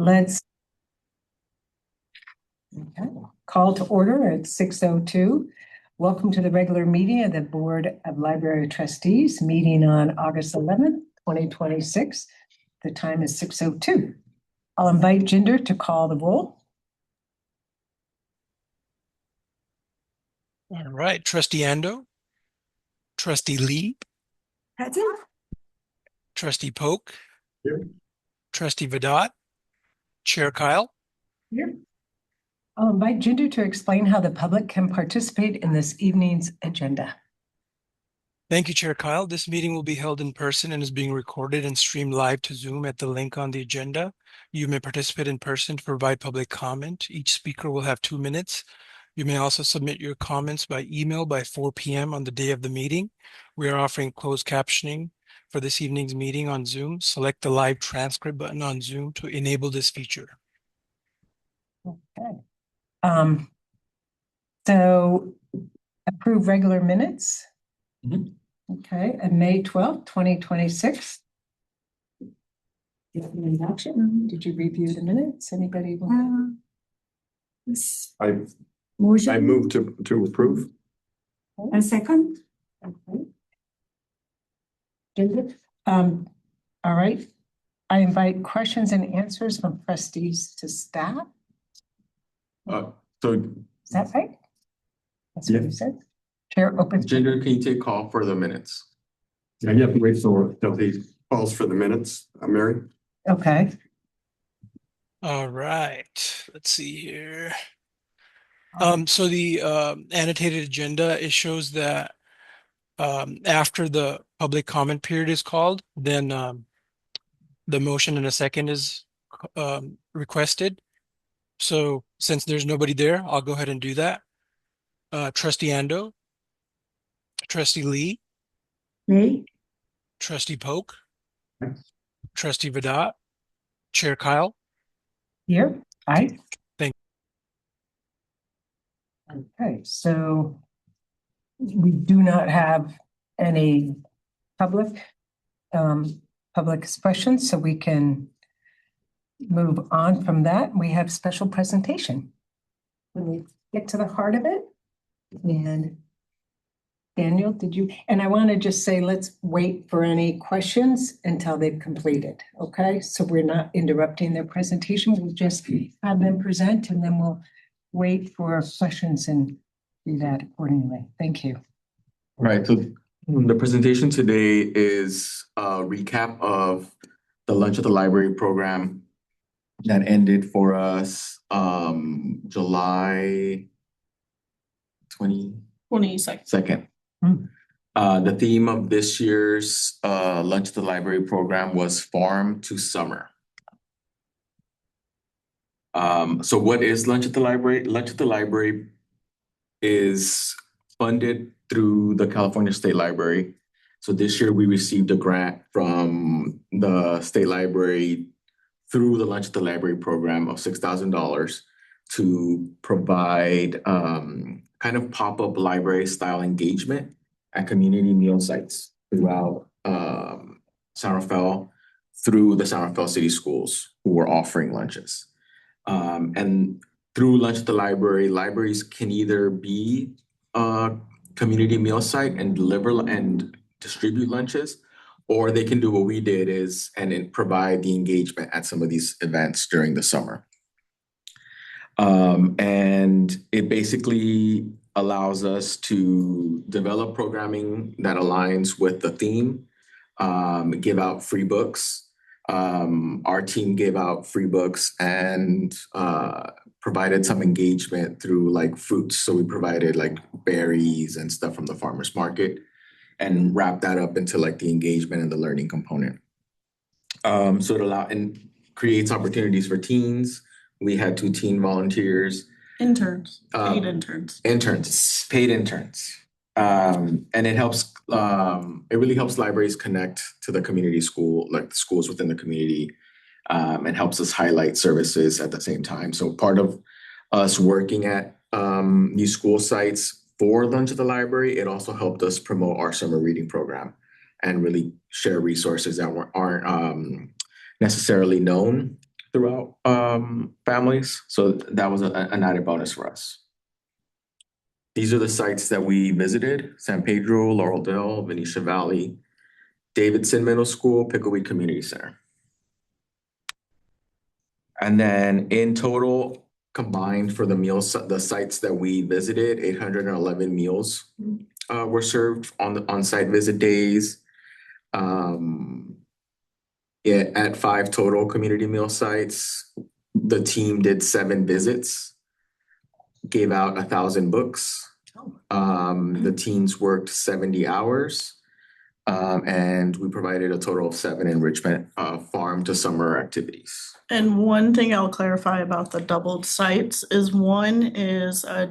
Let's call to order at 6:02. Welcome to the regular meeting of the Board of Library Trustees, meeting on August 11th, 2026. The time is 6:02. I'll invite Jinder to call the roll. All right, Trustee Ando, Trustee Lee, Present. Trustee Polk, Here. Trustee Vidot, Chair Kyle. Here. I'll invite Jinder to explain how the public can participate in this evening's agenda. Thank you, Chair Kyle. This meeting will be held in person and is being recorded and streamed live to Zoom at the link on the agenda. You may participate in person to provide public comment. Each speaker will have 2 minutes. You may also submit your comments by email by 4 p.m. on the day of the meeting. We are offering closed captioning for this evening's meeting on Zoom. Select the live transcript button on Zoom to enable this feature. Okay. So approve regular minutes. Okay, and May 12th, 2026. Did you review the minutes? Anybody? I Motion. move to approve. A second. Okay. Jinder? All right. I invite questions and answers from trustees to staff. So Is that right? That's what Yeah. you said. Chair opens. Jinder, can you take call for the minutes? Yeah, you have to wait for the calls for the minutes, Mary. Okay. All right, let's see here. So the annotated agenda, it shows that after the public comment period is called, then the motion and a second is requested. So since there's nobody there, I'll go ahead and do that. Trustee Ando, Trustee Lee, Nay. Trustee Polk, Trustee Vidot, Chair Kyle. Here. Aye. Thank you. Okay, so we do not have any public expression, so we can move on from that. We have special presentation. When we get to the heart of it, and Daniel, and I want to just say, let's wait for any questions until they've completed. Okay, so we're not interrupting their presentation. We'll just have them present and then we'll wait for questions and do that accordingly. Thank you. All right, so the presentation today is a recap of the Lunch at the Library program that ended for us July 22nd. The theme of this year's Lunch at the Library program was Farm to Summer. So what is Lunch at the Library? Lunch at the Library is funded through the California State Library. So this year we received a grant from the State Library through the Lunch at the Library program of $6,000 to provide kind of pop-up library style engagement at community meal sites throughout San Rafael, through the San Rafael City Schools who were offering lunches. And through Lunch at the Library, libraries can either be a community meal site and deliver and distribute lunches, or they can do what we did and provide the engagement at some of these events during the summer. And it basically allows us to develop programming that aligns with the theme, give out free books. Our team gave out free books and provided some engagement through like fruits. So we provided like berries and stuff from the farmer's market and wrapped that up into like the engagement and the learning component. So it creates opportunities for teens. We had 2 teen volunteers. Interns. Paid interns. Paid interns. And it helps, it really helps libraries connect to the community school, like the schools within the community, and helps us highlight services at the same time. So part of us working at these school sites for Lunch at the Library, it also helped us promote our summer reading program and really share resources that aren't necessarily known throughout families. So that was an added bonus for us. These are the sites that we visited: San Pedro, Laureldale, Venetia Valley, Davidson Middle School, Pickleweed Community Center. And then in total, combined for the meals, the sites that we visited, 811 meals were served on the on-site visit days. At 5 total community meal sites, the team did 7 visits, gave out 1,000 books. The teams worked 70 hours. And we provided a total of 7 enrichment farm to summer activities. And one thing I'll clarify about the doubled sites is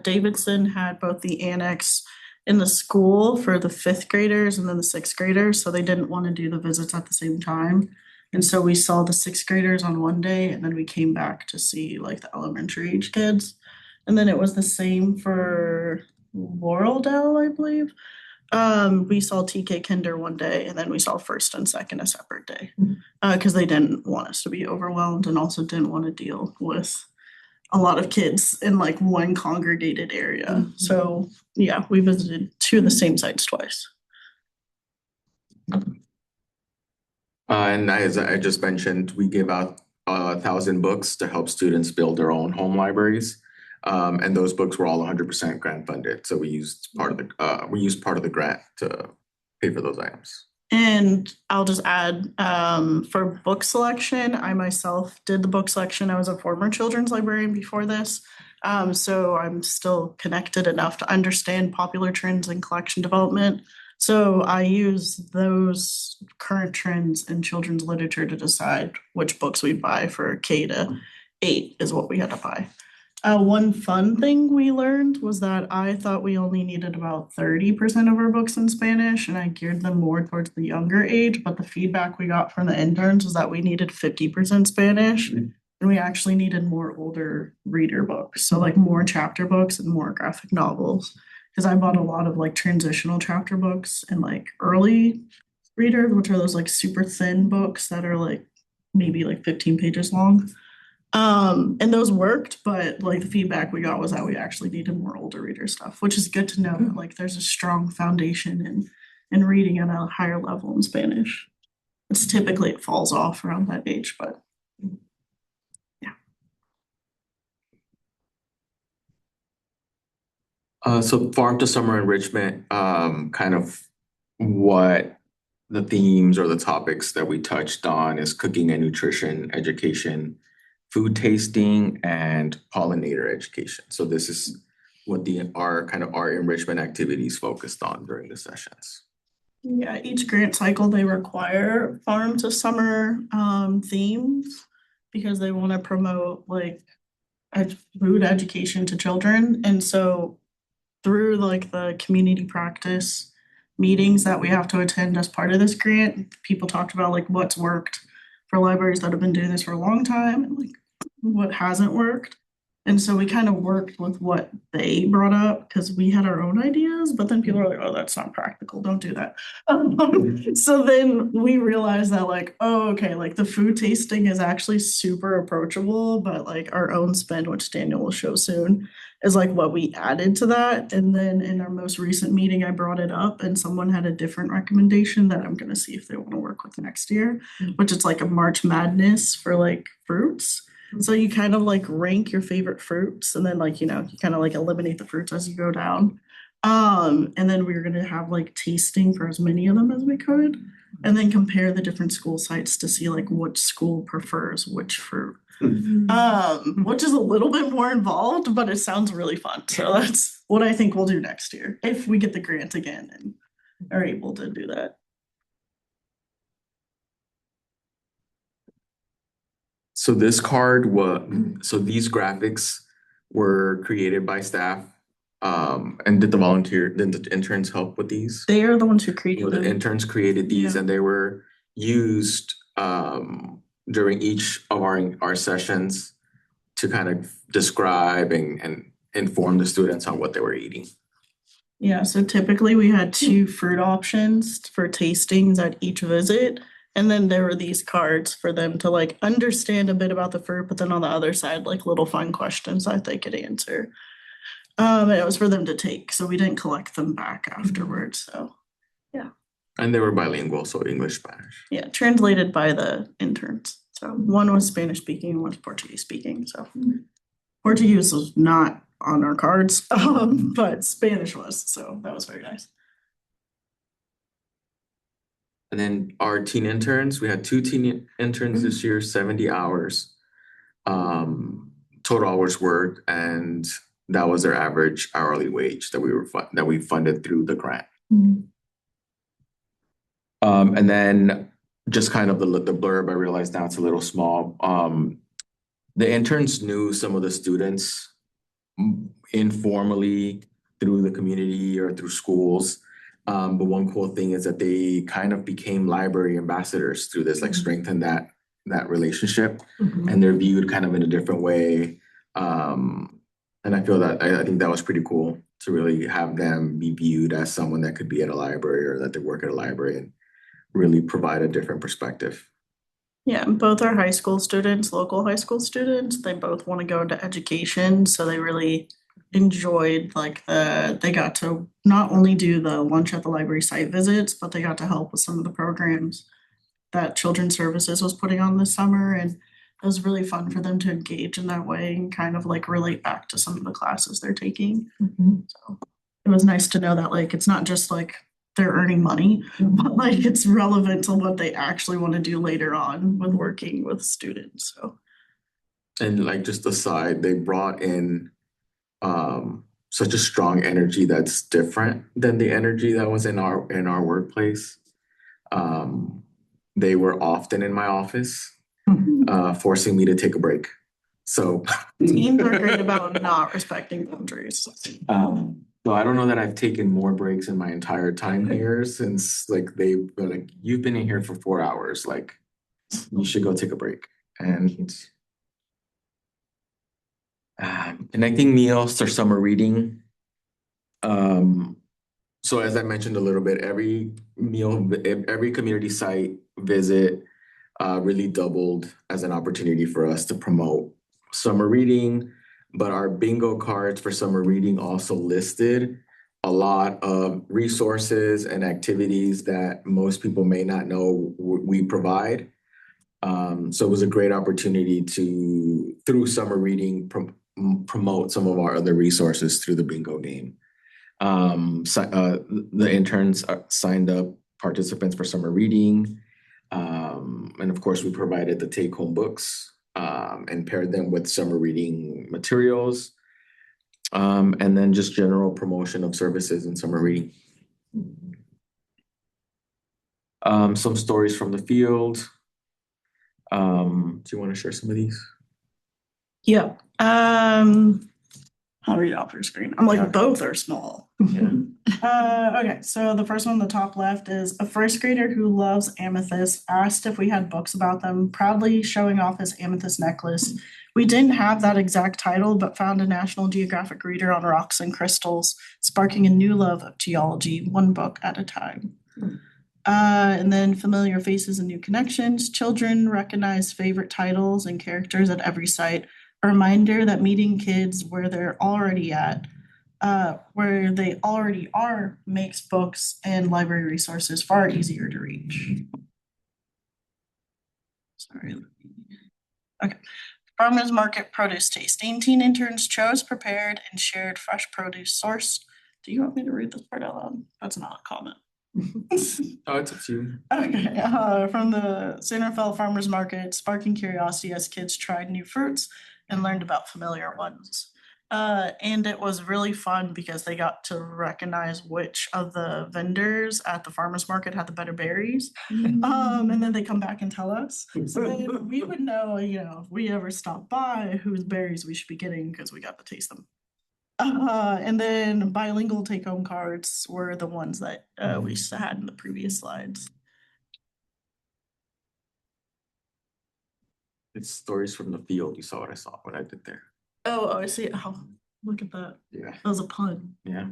Davidson had both the annex in the school for the 5th graders and then the 6th graders, so they didn't want to do the visits at the same time. And so we saw the 6th graders on one day, and then we came back to see like the elementary age kids. And then it was the same for Laureldale, I believe. We saw TK Kinder one day, and then we saw 1st and 2nd a separate day. Because they didn't want us to be overwhelmed and also didn't want to deal with a lot of kids in like one congregated area. So yeah, we visited 2 of the same sites twice. And as I just mentioned, we give out 1,000 books to help students build their own home libraries. And those books were all 100% grant funded. So we used part of the grant to pay for those items. And I'll just add, for book selection, I myself did the book selection. I was a former children's librarian before this. So I'm still connected enough to understand popular trends in collection development. So I use those current trends in children's literature to decide which books we buy for K to 8 is what we had to buy. One fun thing we learned was that I thought we only needed about 30% of our books in Spanish, and I geared them more towards the younger age, but the feedback we got from the interns was that we needed 50% Spanish, and we actually needed more older reader books, so like more chapter books and more graphic novels, because I bought a lot of like transitional chapter books and like early readers, which are those like super thin books that are like maybe like 15 pages long. And those worked, but like the feedback we got was that we actually needed more older reader stuff, which is good to know that like there's a strong foundation in reading at a higher level in Spanish. It's typically it falls off around that age, but yeah. So farm to summer enrichment, kind of what the themes or the topics that we touched on is cooking and nutrition education, food tasting, and pollinator education. So this is what our enrichment activities focused on during the sessions. Yeah, each grant cycle they require farm to summer themes because they want to promote like food education to children. And so through like the community practice meetings that we have to attend as part of this grant, people talked about like what's worked for libraries that have been doing this for a long time and like what hasn't worked. And so we kind of worked with what they brought up because we had our own ideas, but then people were like, oh, that's not practical, don't do that. So then we realized that like, oh, okay, like the food tasting is actually super approachable, but like our own spend, which Daniel will show soon, is like what we added to that. And then in our most recent meeting, I brought it up and someone had a different recommendation that I'm gonna see if they want to work with next year, which is like a March Madness for like fruits. So you kind of like rank your favorite fruits and then like, you kind of like eliminate the fruits as you go down. And then we were gonna have like tasting for as many of them as we could. And then compare the different school sites to see like which school prefers which fruit. Which is a little bit more involved, but it sounds really fun. So that's what I think we'll do next year if we get the grant again and are able to do that. So these graphics were created by staff. And did the interns help with these? They are the ones who created The them. interns created these Yeah. and they were used during each of our sessions to kind of describe and inform the students on what they were eating. Yeah, so typically we had 2 fruit options for tastings at each visit. And then there were these cards for them to like understand a bit about the fruit, but then on the other side, like little fun questions that they could answer. And it was for them to take, so we didn't collect them back afterwards, so. And they were bilingual, so English, Spanish. Yeah, translated by the interns. So one was Spanish speaking, one was Portuguese speaking, so. Portuguese was not on our cards, but Spanish was, so that was very nice. And then our teen interns, we had 2 teen interns this year, 70 hours. Total hours worked, and that was their average hourly wage that we funded through the grant. And then just kind of the blurb, I realized now it's a little small. The interns knew some of the students informally through the community or through schools. But one cool thing is that they kind of became library ambassadors through this, like strengthen that relationship, and they're viewed kind of in a different way. And I feel that I think that was pretty cool to really have them be viewed as someone that could be at a library or that they work at a library and really provide a different perspective. Yeah, both are high school students, local high school students. They both want to go into education, so they really enjoyed like they got to not only do the lunch at the library site visits, but they got to help with some of the programs that Children's Services was putting on this summer, and it was really fun for them to engage in that way and kind of like relate back to some of the classes they're taking. So it was nice to know that like it's not just like they're earning money, but like it's relevant to what they actually want to do later on with working with students, so. And like just aside, they brought in such a strong energy that's different than the energy that was in our workplace. They were often in my office, forcing me to take a break. So Teams are great about not respecting boundaries. So I don't know that I've taken more breaks in my entire time here since like they were like, you've been in here for 4 hours, like you should go take a break. And connecting meals or summer reading. So as I mentioned a little bit, every community site visit really doubled as an opportunity for us to promote summer reading. But our bingo cards for summer reading also listed a lot of resources and activities that most people may not know we provide. So it was a great opportunity to, through summer reading, promote some of our other resources through the bingo game. The interns signed up participants for summer reading. And of course, we provided the take-home books and paired them with summer reading materials. And then just general promotion of services in summer reading. Some stories from the field. Do you want to share some of these? Yeah. I'll read it off your screen. I'm like, both are small. Yeah. Okay, so the first one on the top left is a first grader who loves amethyst asked if we had books about them, proudly showing off his amethyst necklace. We didn't have that exact title, but found a National Geographic reader on rocks and crystals, sparking a new love of geology, one book at a time. And then familiar faces and new connections. Children recognize favorite titles and characters at every site. A reminder that meeting kids where they're already at, where they already are, makes books and library resources far easier to reach. Sorry. Okay. Farmers Market Produce Tasting. Teen interns chose, prepared, and shared fresh produce sourced. Do you want me to read this part out loud? That's not a comment. Oh, it's up to you. Okay, from the Santa Fe Farmers Market, sparking curiosity as kids tried new fruits and learned about familiar ones. And it was really fun because they got to recognize which of the vendors at the farmers market had the better berries. And then they come back and tell us. So then we would know, if we ever stop by, whose berries we should be getting because we got to taste them. And then bilingual take-home cards were the ones that we had in the previous slides. It's stories from the field. You saw what I saw when I did there. Oh, I see. Oh, look at that. Yeah. That was a pun. Yeah.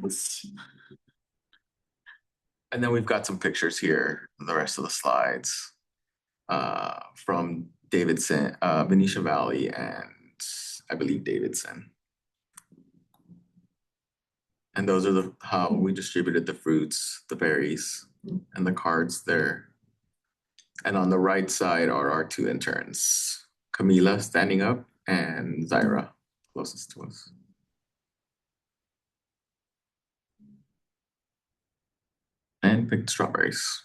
And then we've got some pictures here, the rest of the slides. from Davidson, Venetia Valley, and I believe Davidson. And those are how we distributed the fruits, the berries, and the cards there. And on the right side are our two interns, Camila standing up and Zaira closest to us. And picked strawberries.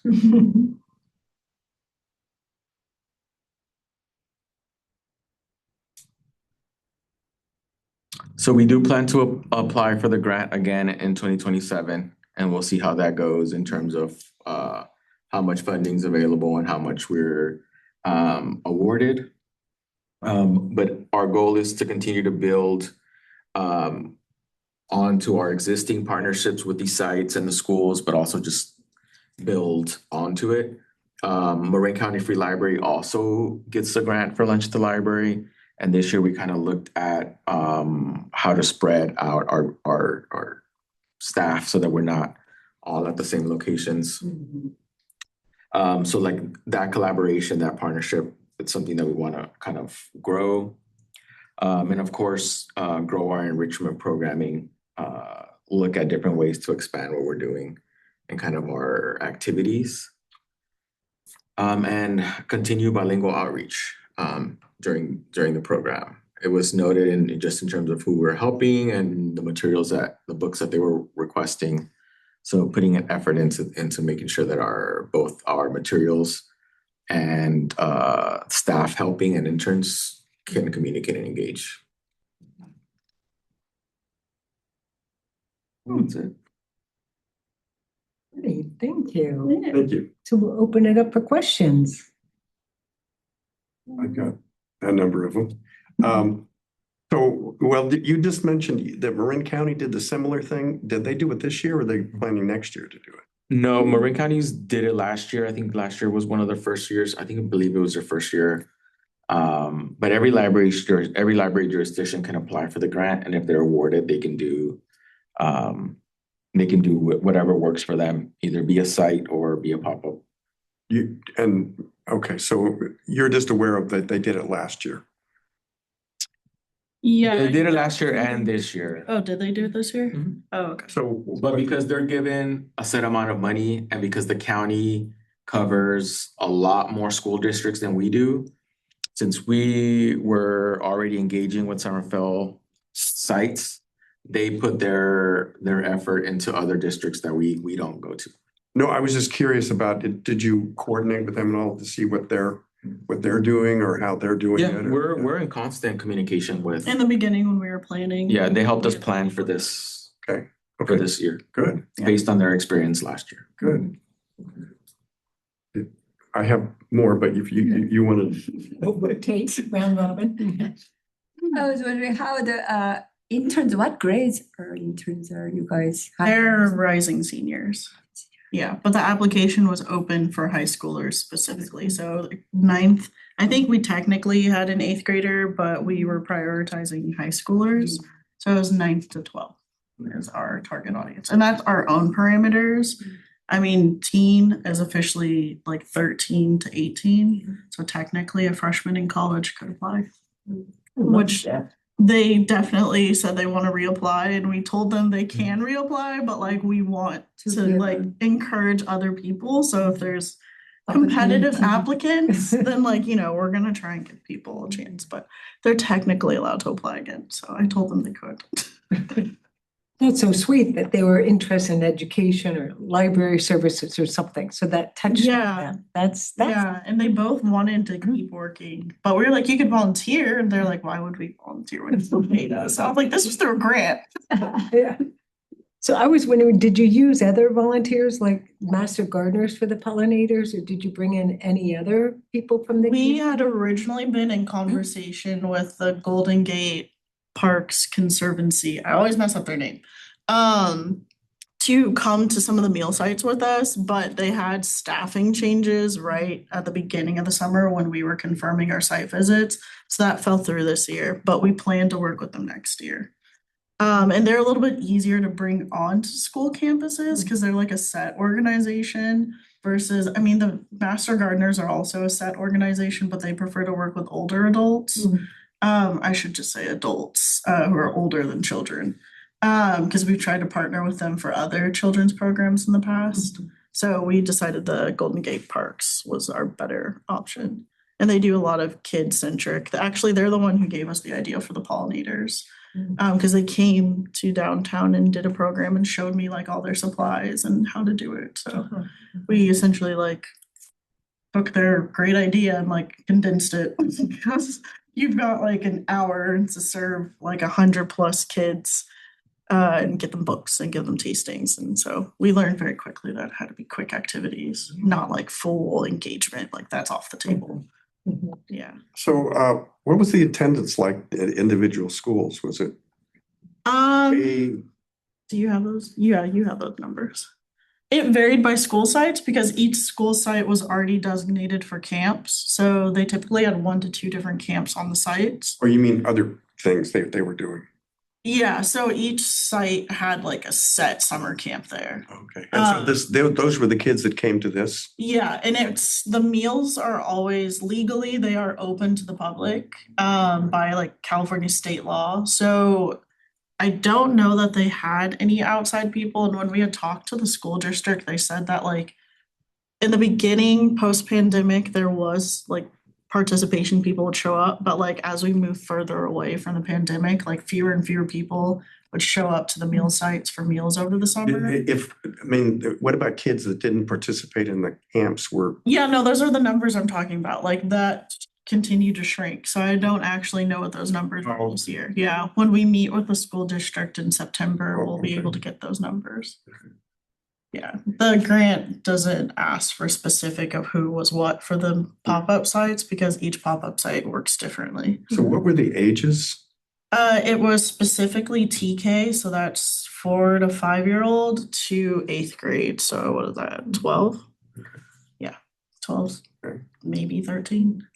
So we do plan to apply for the grant again in 2027, and we'll see how that goes in terms of how much funding is available and how much we're awarded. But our goal is to continue to build onto our existing partnerships with these sites and the schools, but also just build onto it. Marin County Free Library also gets a grant for Lunch at the Library. And this year we kind of looked at how to spread out our staff so that we're not all at the same locations. So like that collaboration, that partnership, it's something that we want to kind of grow. And of course, grow our enrichment programming, look at different ways to expand what we're doing and kind of our activities. And continue bilingual outreach during the program. It was noted in terms of who we're helping and the materials the books that they were requesting. So putting an effort into making sure that both our materials and staff helping and interns can communicate and engage. That's it. Great, thank you. Thank you. So we'll open it up for questions. I've got a number of them. You just mentioned that Marin County did the similar thing. Did they do it this year or are they planning next year to do it? No, Marin Counties did it last year. I think last year was one of their first years. I believe it was their first year. But every library jurisdiction can apply for the grant, and if they're awarded, they can do whatever works for them, either be a site or be a pop-up. Okay, so you're just aware of that they did it last year. Yeah. They did it last year and this year. Oh, did they do it this year? Mhm. Oh, okay. So, But because they're given a set amount of money and because the county covers a lot more school districts than we do, since we were already engaging with Summerfell sites, they put their effort into other districts that we don't go to. no, I was just curious about it. Did you coordinate with them at all to see what they're doing or how they're doing Yeah, it? we're in constant communication with. In the beginning when we were planning. Yeah, they helped us plan for this. Okay. For this year, Good, based on their experience last year. good. I have more, but if you want to. Kate, round robin. I was wondering how the interns, what grades are interns are you guys? They're rising seniors. Yeah, but the application was open for high schoolers specifically, so like ninth. I think we technically had an eighth grader, but we were prioritizing high schoolers. So it was 9th to 12th is our target audience, and that's our own parameters. I mean, teen is officially like 13 to 18, so technically a freshman in college could apply. Which they definitely said they want to reapply, and we told them they can reapply, but like we want to like encourage other people. So if there's competitive applicants, then like, we're gonna try and give people a chance, but they're technically allowed to apply again. So I told them they could. That's so sweet that they were interested in education or library services or something. So that touched them. That's Yeah, and they both wanted to keep working, but we were like, you could volunteer, and they're like, why would we volunteer when it's still paid us? So I was like, this was through a grant. yeah. So I was wondering, did you use other volunteers like master gardeners for the pollinators, or did you bring in any other people from the We community? had originally been in conversation with the Golden Gate Parks Conservancy. I always mess up their name. To come to some of the meal sites with us, but they had staffing changes right at the beginning of the summer when we were confirming our site visits. So that fell through this year, but we plan to work with them next year. And they're a little bit easier to bring on to school campuses because they're like a set organization. versus, I mean, the master gardeners are also a set organization, but they prefer to work with older adults. I should just say adults who are older than children. Because we've tried to partner with them for other children's programs in the past. So we decided the Golden Gate Parks was our better option. And they do a lot of kid-centric. Actually, they're the one who gave us the idea for the pollinators. Because they came to downtown and did a program and showed me like all their supplies and how to do it. So we essentially like took their great idea and like condensed it because you've got like an hour to serve like 100+ kids and get them books and give them tastings. And so we learned very quickly that it had to be quick activities, not like full engagement, like that's off the table. Yeah. So what was the attendance like at individual schools? Was it a, Do you have those? Yeah, you have those numbers. It varied by school sites because each school site was already designated for camps. So they typically had 1 to 2 different camps on the sites. or you mean other things they were doing? Yeah, so each site had like a set summer camp there. Okay. And so those were the kids that came to this? Yeah, and it's the meals are always legally, they are open to the public by like California state law. So I don't know that they had any outside people. And when we had talked to the school district, they said that like in the beginning, post-pandemic, there was like participation, people would show up, but like as we move further away from the pandemic, like fewer and fewer people would show up to the meal sites for meals over the summer. What about kids that didn't participate in the camps were? Yeah, no, those are the numbers I'm talking about. Like that continued to shrink. So I don't actually know what those numbers are this year. Yeah, when we meet with the school district in September, we'll be able to get those numbers. Yeah, the grant doesn't ask for specific of who was what for the pop-up sites because each pop-up site works differently. So what were the ages? It was specifically TK, so that's 4 to 5-year-old to 8th grade. So what is that, 12? Yeah, 12, maybe 13.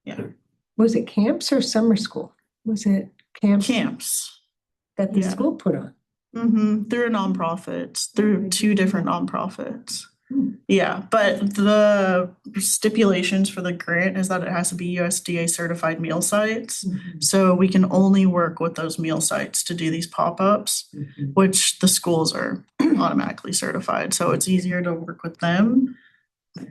Yeah. Was it camps or summer school? Was it camps Camps. that the Yeah. school put on? Through nonprofits, through 2 different nonprofits. Yeah, but the stipulations for the grant is that it has to be USDA certified meal sites. So we can only work with those meal sites to do these pop-ups, which the schools are automatically certified. So it's easier to work with them.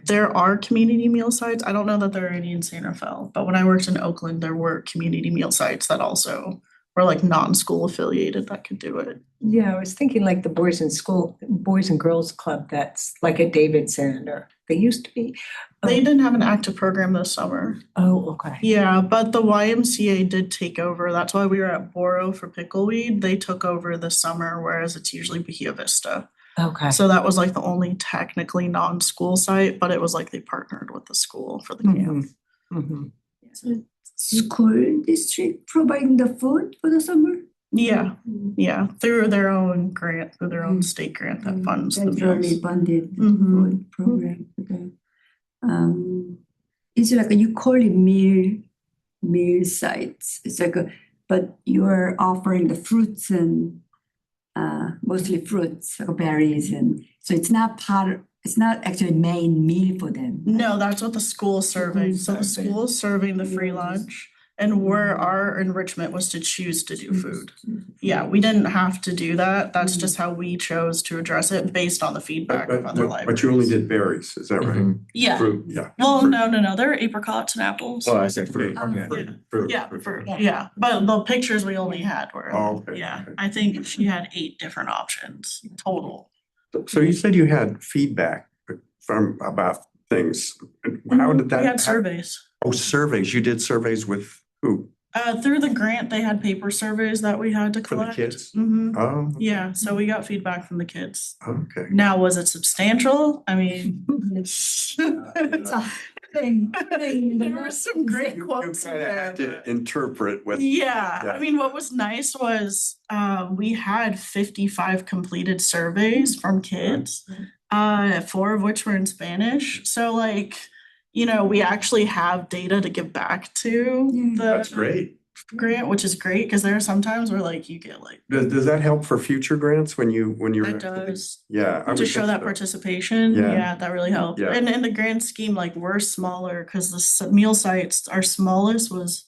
There are community meal sites. I don't know that there are any in San Rafael, but when I worked in Oakland, there were community meal sites that also were like non-school affiliated that could do it. Yeah, I was thinking like the Boys and Girls Club that's like at Davidson, or they used to be. They didn't have an active program this summer. Oh, okay. Yeah, but the YMCA did take over. That's why we were at Boro for pickleweed. They took over this summer, whereas it's usually Bahia Vista. Okay. So that was like the only technically non-school site, but it was like they partnered with the school for the camp. School district providing the food for the summer? Yeah, through their own grant, through their own state grant that funds the Federally meals. funded food program for the, it's like you call it meal sites. It's like but you are offering the fruits and mostly fruits, like berries, and so it's not actually main meal for them. No, that's what the school is serving. So the school is serving the free lunch. And where our enrichment was to choose to do food. Yeah, we didn't have to do that. That's just how we chose to address it based on the feedback of other libraries. But you only did berries, is that right? Yeah. Fruit. Yeah. Well, no, there were apricots and apples. Oh, I said fruit. Fruit. Yeah, yeah, but the pictures we only had were, Oh, okay, yeah, okay. I think she had 8 different options total. So you said you had feedback about things. How did that? We had surveys. Oh, surveys. You did surveys with who? Through the grant, they had paper surveys that we had to For the collect. kids? Mhm. Oh, Yeah, so we got feedback from the kids. okay. Now, was it substantial? I mean. There were some great quotes in there. To interpret with. Yeah, Yeah. I mean, what was nice was we had 55 completed surveys from kids, 4 of which were in Spanish. So like, we actually have data to give back to Yeah. the. That's great. grant, which is great, because there are some times where like you get like, Does that help for future grants when you're? that does. Yeah. I would To show think that so. participation, Yeah. yeah, that really helped. Yeah. And in the grand scheme, like we're smaller because meal sites, our smallest was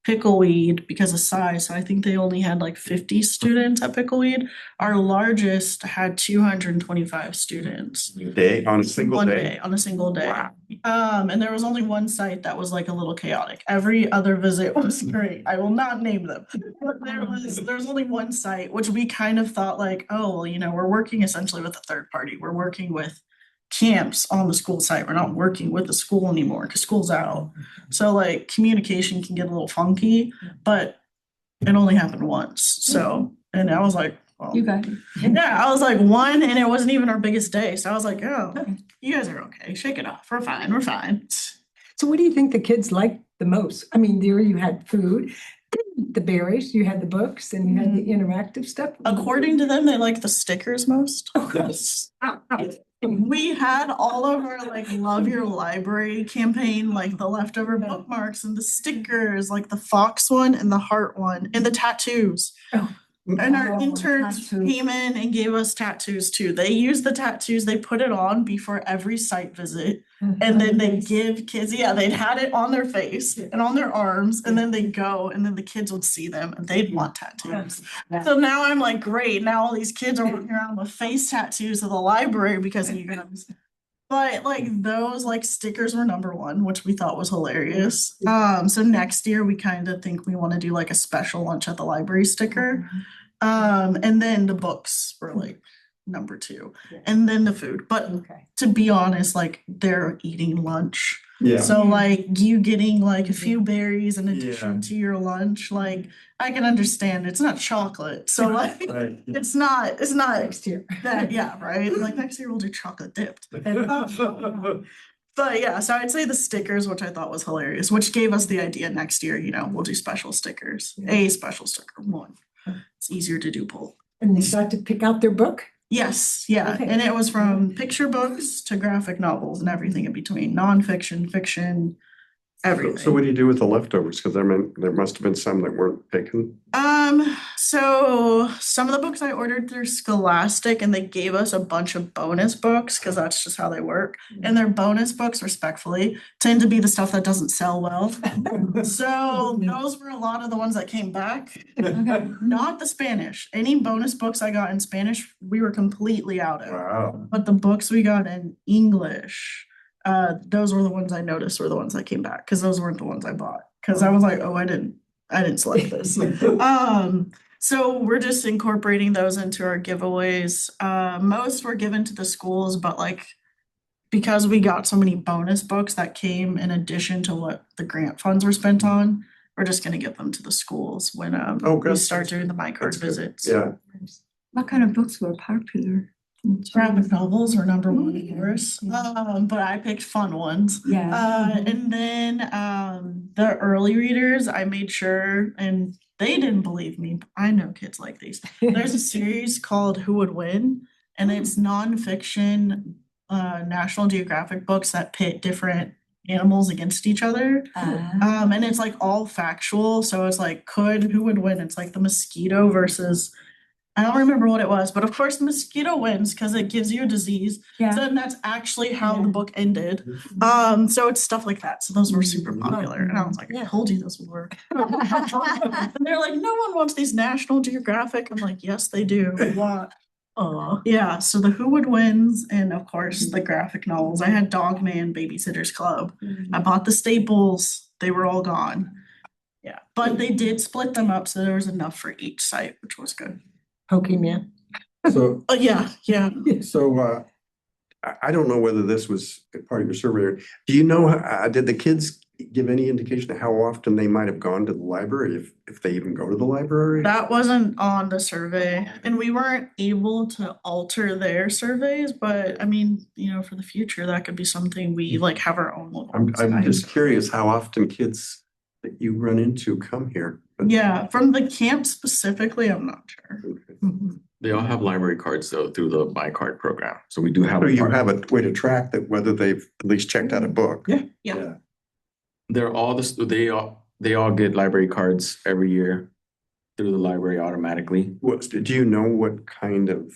Pickleweed because of size. So I think they only had like 50 students at Pickleweed. Our largest had 225 students. Day, on a single One day? on a single day. Wow. And there was only one site that was like a little chaotic. Every other visit was great. I will not name them. But there was only one site, which we kind of thought like, oh, well, you know, we're working essentially with a third party. We're working with camps on the school site. We're not working with the school anymore because school's out. So like communication can get a little funky, but it only happened once. So, and I was like, well, You got it. yeah, I was like one, and it wasn't even our biggest day. So I was like, oh, you guys are okay. Shake it off. We're fine. We're fine. So what do you think the kids liked the most? I mean, there you had food, the berries, you had the books, and you had the interactive stuff. According to them, they like the stickers most. Yes. We had all of our like love your library campaign, like the leftover bookmarks and the stickers, like the fox one and the heart one and the tattoos. And our Oh, interns tattoos. came in and gave us tattoos too. They use the tattoos, they put it on before every site visit. And then they give kids, yeah, they'd had it on their face and on their arms, and then they go, and then the kids would see them and they'd want tattoos. So now I'm like, great, now all these kids are walking around with face tattoos of the library because of you guys. But like those like stickers were number one, which we thought was hilarious. So next year we kind of think we want to do like a special lunch at the library sticker. And then the books were like number two, and then the food. But Okay. to be honest, like they're eating lunch. Yeah. So like you getting like a few berries in addition to your lunch, like I can understand it's not chocolate. So like Right. it's not Next year. that, yeah, right? Like next year we'll do chocolate dipped. But yeah, so I'd say the stickers, which I thought was hilarious, which gave us the idea next year, you know, we'll do special stickers, a special sticker, one. It's easier to do both. And they got to pick out their book? Yes, yeah, Okay. and it was from picture books to graphic novels and everything in between, nonfiction, fiction, everything. So what do you do with the leftovers? Because there must have been some that weren't taken. So some of the books I ordered through Scholastic, and they gave us a bunch of bonus books because that's just how they work. And their bonus books, respectfully, tend to be the stuff that doesn't sell well. So those were a lot of the ones that came back. Not the Spanish. Any bonus books I got in Spanish, we were completely out of. Wow. But the books we got in English, those were the ones I noticed were the ones that came back, because those weren't the ones I bought. Because I was like, oh, I didn't select this. So we're just incorporating those into our giveaways. Most were given to the schools, but like because we got so many bonus books that came in addition to what the grant funds were spent on, we're just gonna give them to the schools when Oh, we good. start doing the MyCard That's good. visits. Yeah. What kind of books were popular? Graphic novels were number one, of course, but I picked fun ones. Yeah. And then the early readers, I made sure, and they didn't believe me, but I know kids like these. There's a series called Who Would Win, and it's nonfiction National Geographic books that pit different animals against each other. And it's like all factual, so it's like who would win? It's like the mosquito versus, I don't remember what it was, but of course the mosquito wins because it gives you a disease. Yeah. So then that's actually how the book ended. So it's stuff like that. So those were super popular. And I was like, I told you this would work. And they're like, no one wants these National Geographic. I'm like, yes, they do. What? Yeah, so the Who Would Wins, and of course the graphic novels. I had Dogman, Babysitter's Club. I bought the staples. They were all gone. Yeah, but they did split them up, so there was enough for each site, which was good. Pokemon. So, Yeah. so I don't know whether this was part of your survey. Do you know, did the kids give any indication of how often they might have gone to the library, if they even go to the library? That wasn't on the survey, and we weren't able to alter their surveys, but I mean, you know, for the future, that could be something we like have our own little. I'm site. just curious how often kids that you run into come here. But- Yeah, from the camp specifically, I'm not sure. They all have library cards though through the MyCard program. So we do have. So a you part- have a way to track that, whether they've at least checked out a book. Yeah. They're all They all get library cards every year through the library automatically. Do you know what kind of,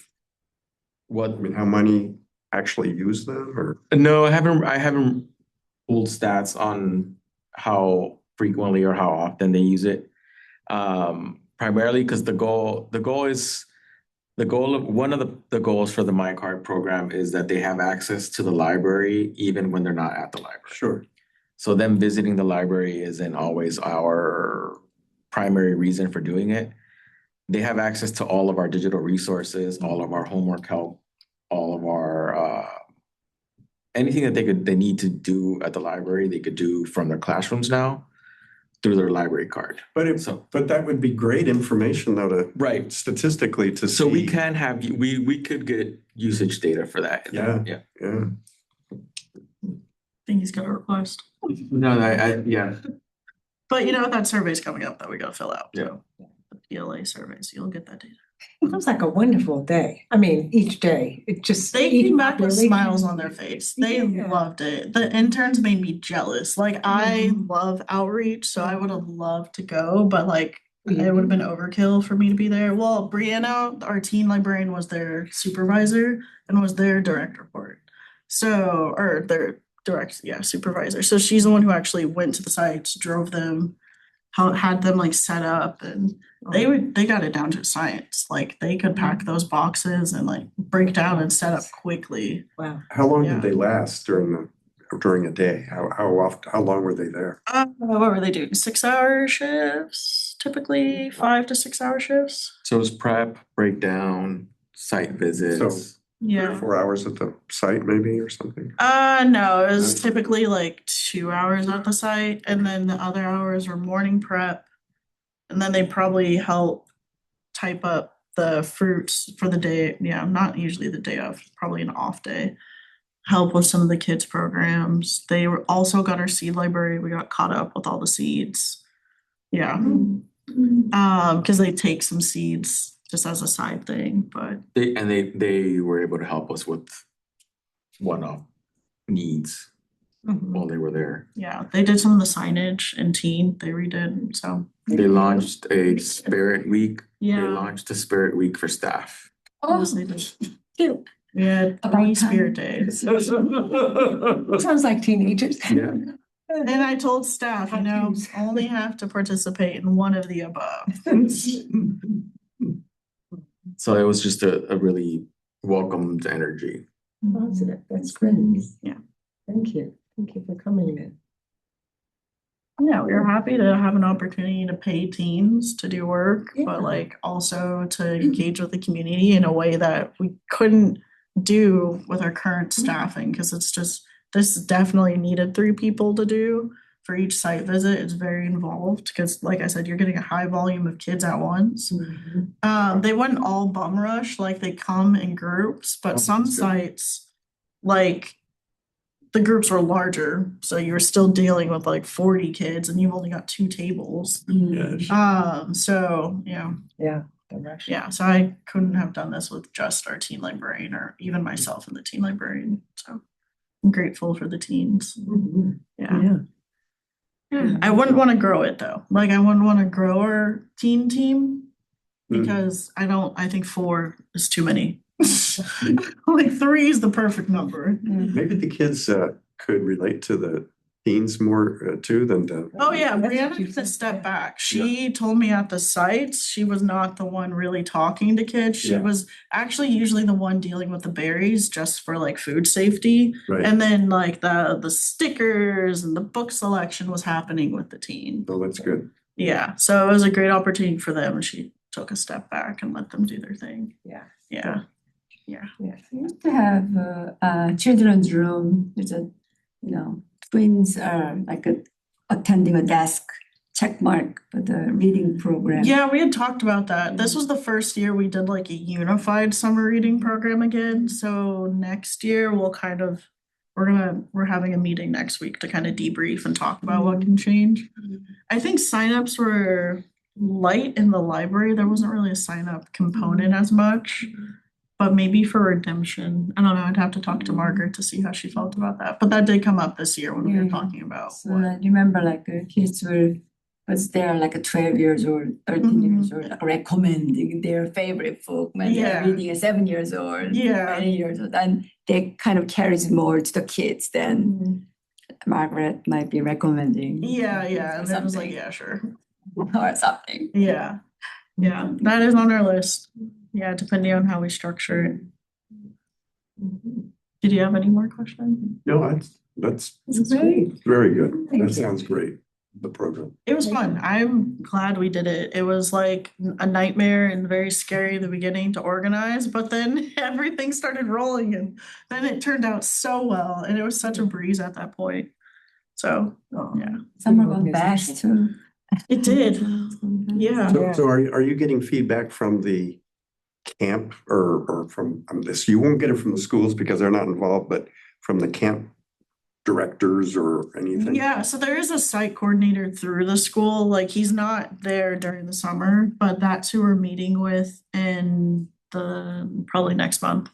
I mean, how many actually use them or? No, I haven't pulled stats on how frequently or how often they use it. Primarily because the goal of one of the goals for the My Card program is that they have access to the library even when they're not at the library. Sure. So them visiting the library isn't always our primary reason for doing it. They have access to all of our digital resources, all of our homework help, all of our anything that they need to do at the library, they could do from their classrooms now through their library card. But that would be great information though to. Right. Statistically to see. So we can have, we could get usage data for that. Yeah. Yeah. Yeah. think he's got a request. No, yeah. But you know, that survey's coming up that we gotta fill out. Yeah. So the ELA survey, so you'll get that data. It was like a wonderful day. I mean, each day, it just. They each came back with population- smiles on their face. They Yeah. loved it. The interns made me jealous. Like I Mhm. love outreach, so I would have loved to go, but like it Mhm. would have been overkill for me to be there. Well, Brianna, our teen librarian, was their supervisor and was their direct report. So, or their direct, supervisor. So she's the one who actually went to the sites, drove them, had them like set up, and they got it down to science. Like they could pack those boxes and like break down and set up quickly. Wow. How long Yeah. did they last during a day? How long were they there? What were they doing? 6-hour shifts, typically 5 to 6 hour shifts. So it's prep, breakdown, site visits. 3 or 4 hours at the site maybe or something? No, it was typically like 2 hours at the site, and then the other hours were morning prep. And then they probably help type up the fruits for the day. Yeah, not usually the day of, probably an off day. Help with some of the kids' programs. They were also got our seed library. We got caught up with all the seeds. Yeah. Because they take some seeds just as a side thing, but They were able to help us with one-off needs while they were there. yeah, they did some of the signage and teen they redid. So They launched a Spirit Week. They yeah, launched a Spirit Week for staff. yes, they did. Cute. We had About 3 time. spirit days. Sounds like teenagers. Yeah. And I told staff, you know, only have to participate in one of the above. So it was just a really welcomed energy. Positive, that's great. Yeah. Thank you. Thank you for coming in. Yeah, we were happy to have an opportunity to pay teens to do work, Yeah. but like also to engage with the community in a way that we couldn't do with our current staffing, because it's just, this definitely needed 3 people to do for each site visit. It's very involved because like I said, you're getting a high volume of kids at once. They wouldn't all bum rush, like they come in groups, but Oh, some that's good. sites, like the groups were larger, so you're still dealing with like 40 kids and you've only got 2 tables. So, Yeah, the rush. yeah, so I couldn't have done this with just our teen librarian or even myself and the teen librarian. So I'm grateful for the teens. Yeah. Yeah. Yeah, I wouldn't want to grow it though. Like I wouldn't want to grow our teen team Mm. because I think 4 is too many. Like 3 is the perfect number. Maybe the kids could relate to the teens more too than the. Oh yeah, That's what Brianna you took a said, step yeah. back. She told me at the sites, she was not the one really talking to kids. She Yeah. was actually usually the one dealing with the berries just for like food safety. Right. And then like the stickers and the book selection was happening with the teen. Oh, that's good. Yeah, so it was a great opportunity for them and she took a step back and let them do their thing. Yeah. Yeah. We used to have a children's room. There's twins are attending a desk check mark for the reading program. Yeah, we had talked about that. This was the first year we did like a unified summer reading program again. So next year we're having a meeting next week to kind of debrief and talk about what can change. I think signups were light in the library. There wasn't really a sign up component as much. But maybe for redemption, I don't know, I'd have to talk to Margaret to see how she felt about that. But that did come up this year when we were Yeah. talking about So I remember kids were Because they're like a 12 years old, 13 years old, like recommending their favorite book when they're Yeah. reading at 7 years old, Yeah. 20 years old. And they kind of carries more to the kids than Margaret might be recommending. Yeah, or and I was like, something. yeah, sure. Or something. Yeah, that is on our list. Yeah, depending on how we structure it. Did you have any more questions? No, that's Great. very good. Thank That you. sounds great, the program. It was fun. I'm glad we did it. It was like a nightmare and very scary in the beginning to organize, but then everything started rolling and then it turned out so well and it was such a breeze at that point. So, yeah, Summer gone fast too. it did. Yeah. So are you getting feedback from the camp or from this? You won't get it from the schools because they're not involved, but from the camp directors or anything? Yeah, so there is a site coordinator through the school, like he's not there during the summer, but that's who we're meeting with in probably next month.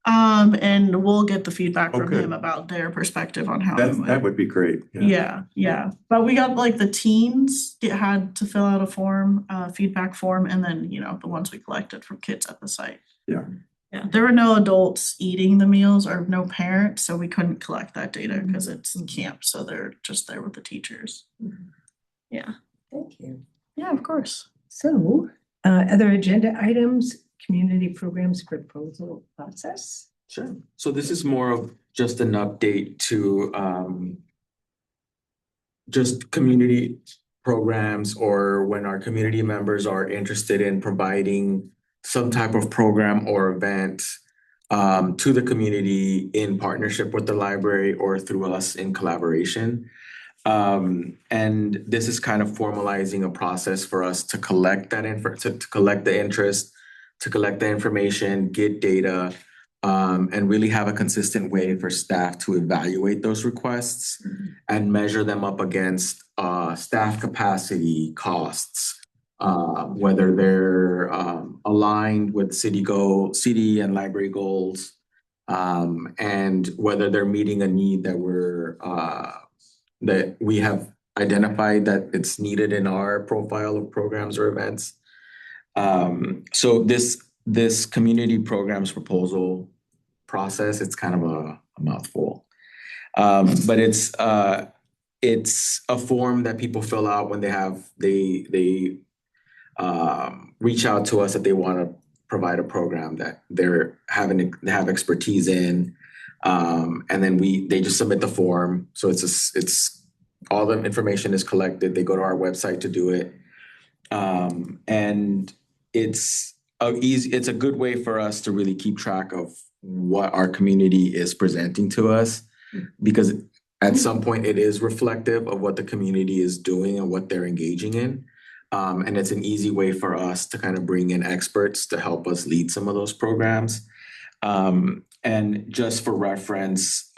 And we'll get the feedback from Okay. him about their perspective on how it That went. would be great. Yeah, but we got like the teens had to fill out a form, feedback form, and then, the ones we collected from kids at the site. Yeah. Yeah, there were no adults eating the meals or no parents, so we couldn't collect that data because it's in camp, so they're just there with the teachers. Yeah, Thank you. yeah, of course. So, other agenda items, community programs proposal process? Sure. So this is more of just an update to just community programs, or when our community members are interested in providing some type of program or event to the community in partnership with the library or through us in collaboration. And this is kind of formalizing a process for us to collect that to collect the interest, to collect the information, get data, and really have a consistent way for staff to evaluate those requests and measure them up against staff capacity, costs, whether they're aligned with city and library goals, and whether they're meeting a need that that we have identified that it's needed in our profile of programs or events. So this community programs proposal process, it's kind of a mouthful. But it's a form that people fill out when they reach out to us that they want to provide a program that they have expertise in. And then they just submit the form. So it's all the information is collected. They go to our website to do it. And it's a good way for us to really keep track of what our community is presenting to us, because at some point it is reflective of what the community is doing and what they're engaging in. And it's an easy way for us to kind of bring in experts to help us lead some of those programs. And just for reference,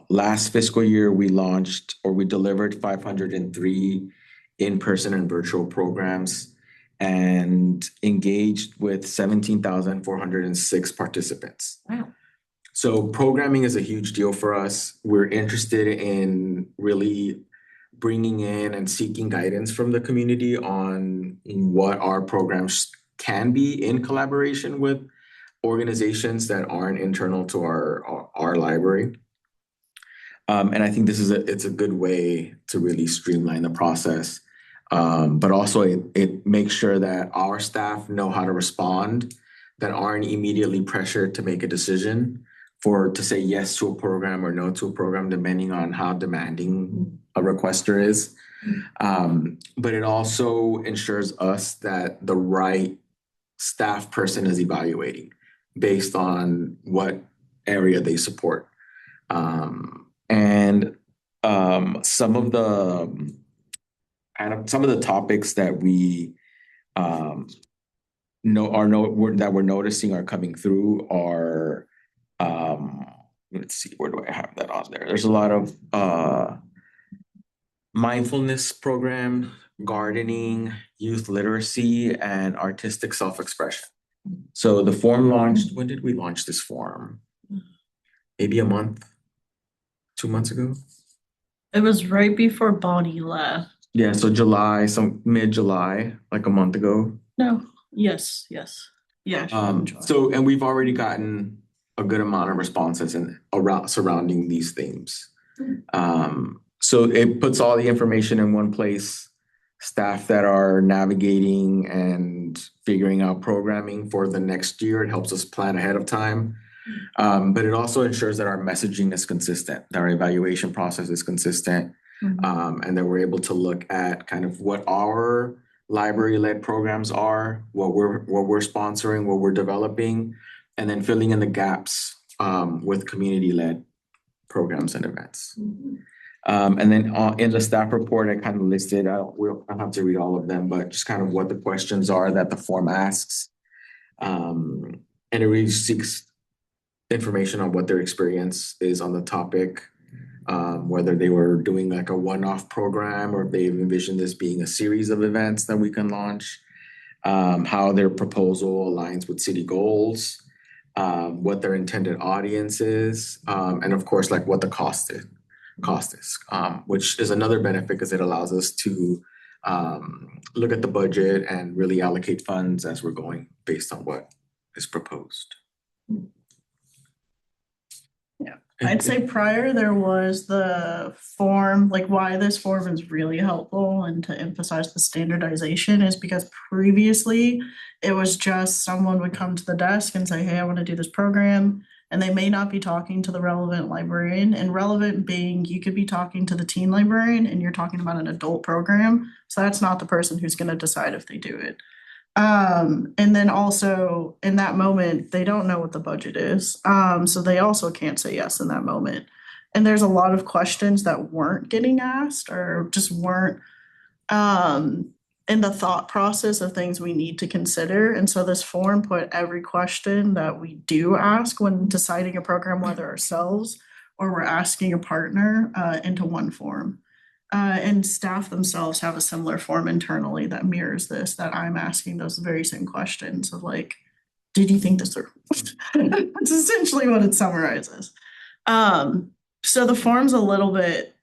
last fiscal year, we delivered 503 in-person and virtual programs and engaged with 17,406 participants. Wow. So programming is a huge deal for us. We're interested in really bringing in and seeking guidance from the community on what our programs can be in collaboration with organizations that aren't internal to our library. And I think it's a good way to really streamline the process. But also it makes sure that our staff know how to respond, that aren't immediately pressured to make a decision to say yes to a program or no to a program, depending on how demanding a requester is. But it also ensures us that the right staff person is evaluating based on what area they support. And some of the topics that we that we're noticing are coming through are let's see, where do I have that on there? There's a lot of mindfulness program, gardening, youth literacy, and artistic self-expression. So the form launched, when did we launch this form? Maybe a month, 2 months ago? It was right before Bonnie left. Yeah, so July, some mid-July, like a month ago. No, yes, yeah. And we've already gotten a good amount of responses and around surrounding these themes. So it puts all the information in one place. Staff that are navigating and figuring out programming for the next year, it helps us plan ahead of time. But it also ensures that our messaging is consistent, that our evaluation process is consistent, and that we're able to look at kind of what our library-led programs are, what we're sponsoring, what we're developing, and then filling in the gaps with community-led programs and events. And then in the staff report, I kind of listed, I don't have to read all of them, but just kind of what the questions are that the form asks. And it really seeks information on what their experience is on the topic, whether they were doing like a one-off program or if they envision this being a series of events that we can launch, how their proposal aligns with city goals, what their intended audience is, and of course, like what the cost is, which is another benefit because it allows us to look at the budget and really allocate funds as we're going based on what is proposed. I'd say prior there was the form, like why this form is really helpful and to emphasize the standardization is because previously it was just someone would come to the desk and say, hey, I want to do this program. And they may not be talking to the relevant librarian, and relevant being you could be talking to the teen librarian and you're talking about an adult program. So that's not the person who's going to decide if they do it. And then also in that moment, they don't know what the budget is. So they also can't say yes in that moment. And there's a lot of questions that weren't getting asked or just weren't in the thought process of things we need to consider. And so this form put every question that we do ask when deciding a program, whether ourselves or we're asking a partner, into one form. And staff themselves have a similar form internally that mirrors this, that I'm asking those very same questions of like, did you think this through? That's essentially what it summarizes. So the form's a little bit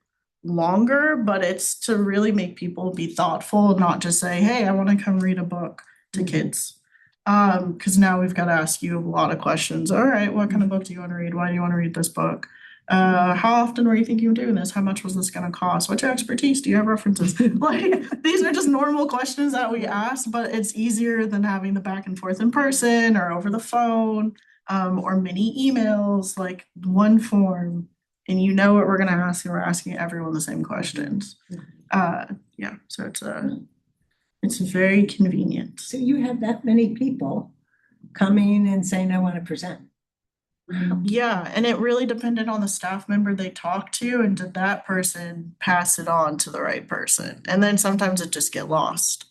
longer, but it's to really make people be thoughtful, not just say, hey, I want to come read a book to kids. Because now we've got to ask you a lot of questions. All right, what kind of book do you want to read? Why do you want to read this book? How often were you thinking of doing this? How much was this going to cost? What's your expertise? Do you have references? Like, these are just normal questions that we ask, but it's easier than having the back and forth in person or over the phone, or many emails, like one form. And you know what we're going to ask, and we're asking everyone the same questions. Yeah, so it's very convenient. So you had that many people coming and saying, I want to present. Wow. Yeah, and it really depended on the staff member they talked to, and did that person pass it on to the right person? And then sometimes it just get lost.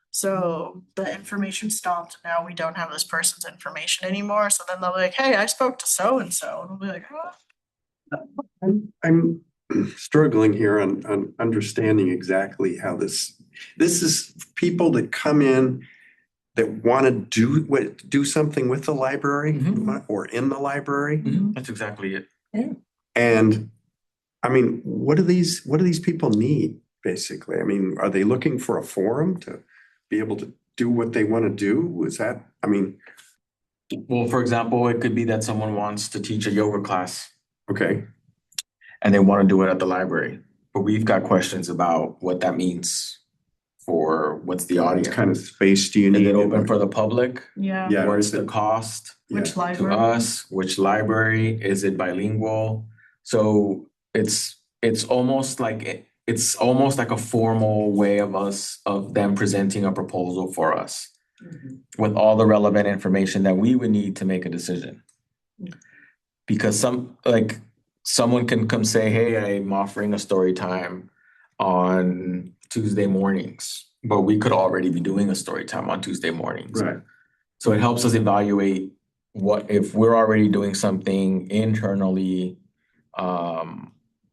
So the information stopped. Now we don't have this person's information anymore. So then they'll be like, hey, I spoke to so and so. And we'll be like, oh. I'm struggling here on understanding exactly how this is people that come in that want to do something with the library or in the library. That's exactly it. Yeah. And I mean, what do these people need, basically? I mean, are they looking for a forum to be able to do what they want to do? Is that, I mean. Well, for example, it could be that someone wants to teach a yoga class. Okay. And they want to do it at the library. But we've got questions about what that means for what's the audience. What kind of space do you Is need? it open for the public? Yeah. Yeah. Where's the cost Which to library? us? Which library? Is it bilingual? So it's almost like a formal way of them presenting a proposal for us with all the relevant information that we would need to make a decision. Because someone can come say, hey, I'm offering a story time on Tuesday mornings, but we could already be doing a story time on Tuesday mornings. Right. So it helps us evaluate what if we're already doing something internally,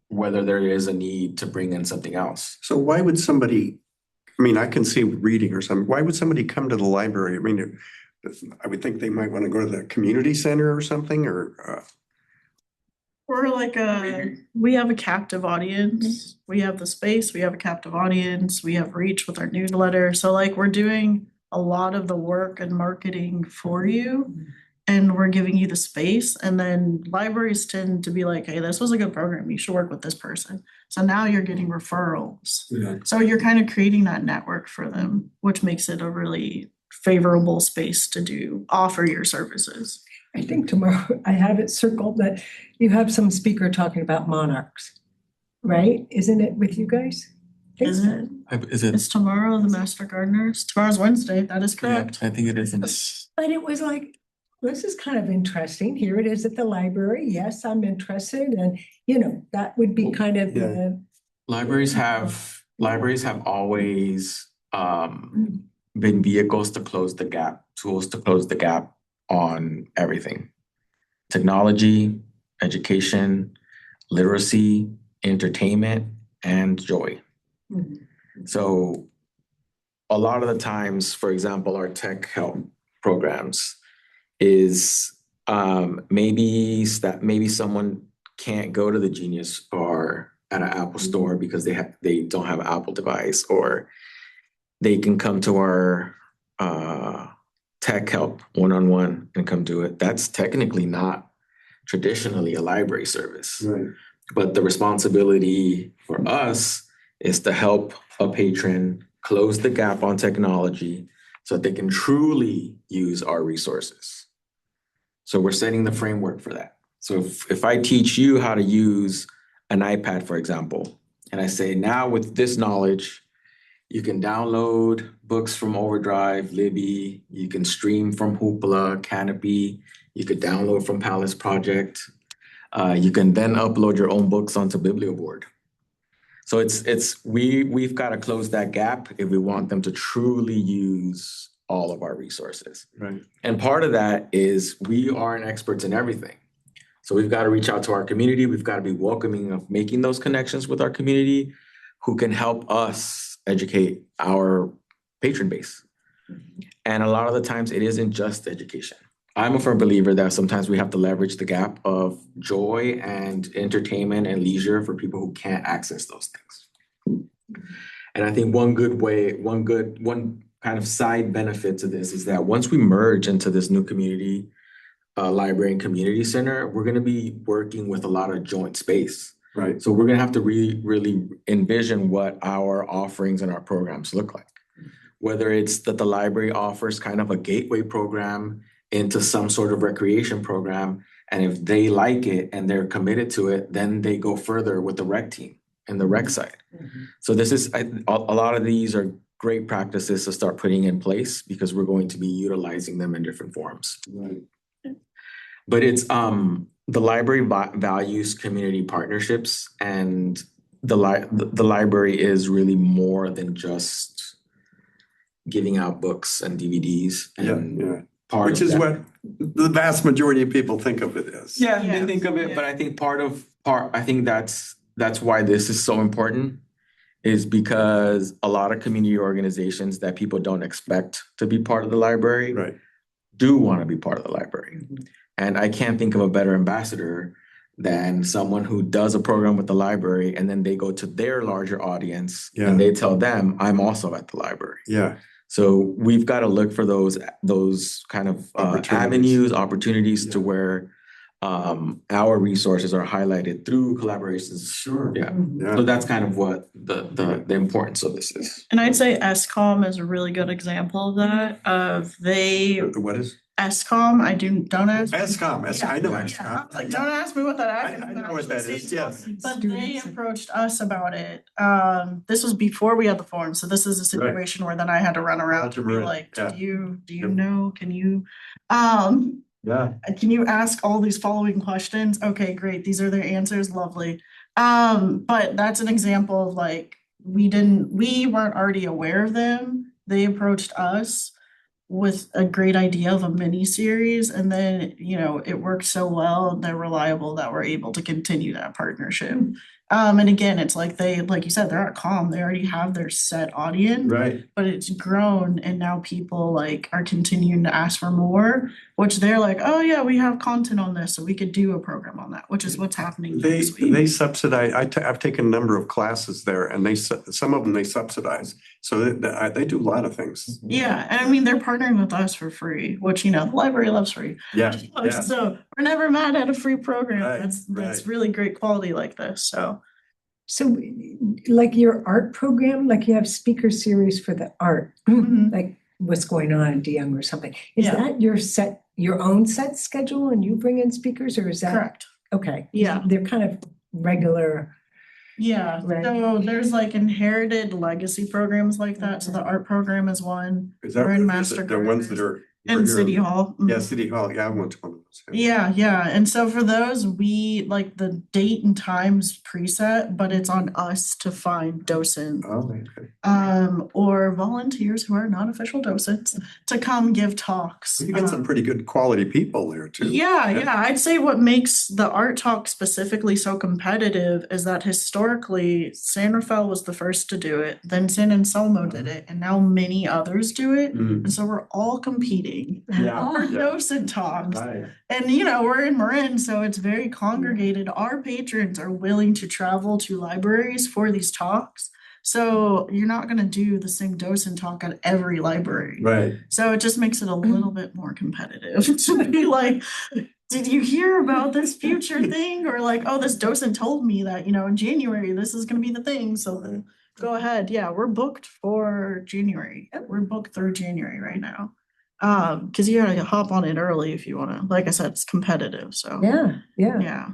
whether there is a need to bring in something else. So why would somebody, I mean, I can see reading or something. Why would somebody come to the library? I mean, I would think they might want to go to the community center or something, or We're like we have a captive audience. We have the space, we have a captive audience, we have reach with our newsletter. So like we're doing a lot of the work and marketing for you. And we're giving you the space. And then libraries tend to be like, hey, this was a good program. You should work with this person. So now you're getting referrals. Yeah. So you're kind of creating that network for them, which makes it a really favorable space to offer your services. I think tomorrow, I have it circled that you have some speaker talking about monarchs, right? Isn't it with you guys? Is it? Is it? It's tomorrow, the Master Gardeners. Tomorrow's Wednesday. That is correct. I think it is. But it was like, this is kind of interesting. Here it is at the library. Yes, I'm interested. And, that would be kind of Yeah. the. Libraries have always been vehicles to close the gap, tools to close the gap on everything. Technology, education, literacy, entertainment, and joy. So a lot of the times, for example, our tech help programs is maybe someone can't go to the Genius Bar at an Apple store because they don't have an Apple device, or they can come to our tech help one-on-one and come do it. That's technically not traditionally a library service. Right. But the responsibility for us is to help a patron close the gap on technology so that they can truly use our resources. So we're setting the framework for that. So if I teach you how to use an iPad, for example, and I say, now with this knowledge, you can download books from Overdrive, Libby, you can stream from Hoopla, Canopy, you could download from Palace Project. You can then upload your own books onto BiblioBoard. So we've got to close that gap if we want them to truly use all of our resources. Right. And part of that is we aren't experts in everything. So we've got to reach out to our community. We've got to be welcoming of making those connections with our community who can help us educate our patron base. And a lot of the times it isn't just education. I'm a firm believer that sometimes we have to leverage the gap of joy and entertainment and leisure for people who can't access those things. And I think one kind of side benefit to this is that once we merge into this new community library and community center, we're going to be working with a lot of joint space. Right. So we're going to have to really envision what our offerings and our programs look like. Whether it's that the library offers kind of a gateway program into some sort of recreation program, and if they like it and they're committed to it, then they go further with the rec team and the rec side. So this is a lot of these are great practices to start putting in place because we're going to be utilizing them in different forms. Right. But it's the library values community partnerships, and the library is really more than just giving out books and DVDs. And Yeah. part Which of is that- what the vast majority of people think of it as. Yeah, Yeah. they think of it, Yeah. but I think I think that's why this is so important, is because a lot of community organizations that people don't expect to be part of the library Right. do want to be part of the library. And I can't think of a better ambassador than someone who does a program with the library and then they go to their larger audience Yeah. and they tell them, I'm also at the library. Yeah. So we've got to look for those kind of Opportunities. opportunities to Yeah. where our resources are highlighted through collaborations. Sure. Yeah. Yeah. So that's kind of what the importance of this is. And I'd say SCOM is a really good example of that. What is? SCOM, don't ask. SCOM, I know Yeah, I SCOM. was like, don't ask me what that I acronym know what that actually is, stands for. yes. But they approached us about it. This was before we had the forum, so this is a situation where then I had to run around to be Ultramarine, like, yeah. do you Yep. know, can you Yeah. can you ask all these following questions? Okay, great, these are their answers, lovely. But that's an example of like, we weren't already aware of them. They approached us with a great idea of a mini series, and then it worked so well and they're reliable that we're able to continue that partnership. And again, it's like like you said, they're at Calm, they already have their set audience. Right. But it's grown and now people like are continuing to ask for more, which they're like, oh yeah, we have content on this, so we could do a program on that, which is what's happening They next week. they subsidize, I've taken a number of classes there and some of them they subsidize. So they do a lot of things. Yeah, and I mean, they're partnering with us for free, which, the library loves free. Yeah, So we're never mad at a free program. Right, That's right. really great quality like this, so. So like your art program, like you have speaker series for the art, Mhm. like what's going on at DeYoung or something. Is Yeah. that your own set schedule and you bring in speakers, or is that? Correct. Okay. Yeah. They're kind of regular. Yeah, Right. so there's like inherited legacy programs like that, so the art program is one. Is that We're in is it the ones that are? In City Hall. Yeah, City Hall. Yeah, I went to one of those. Yeah, and so for those, we like the date and times preset, but it's on us to find docents. Oh, okay. Or volunteers who are not official docents to come give talks. You get some pretty good quality people there too. Yeah, I'd say what makes the art talk specifically so competitive is that historically San Rafael was the first to do it, then San Anselmo did it, and now many others do it. Mhm. And so we're all competing Yeah. for yeah. docent talks. Right. And we're in Marin, so it's very congregated. Our patrons are willing to travel to libraries for these talks. So you're not gonna do the same docent talk at every library. Right. So it just makes it a little bit more competitive to be like, did you hear about this future thing? Or like, oh, this docent told me that, in January, this is gonna be the thing, so then go ahead. Yeah, we're booked for January. We're booked through January right now. Because you gotta hop on it early if you wanna, like I said, it's competitive, so. Yeah. Yeah.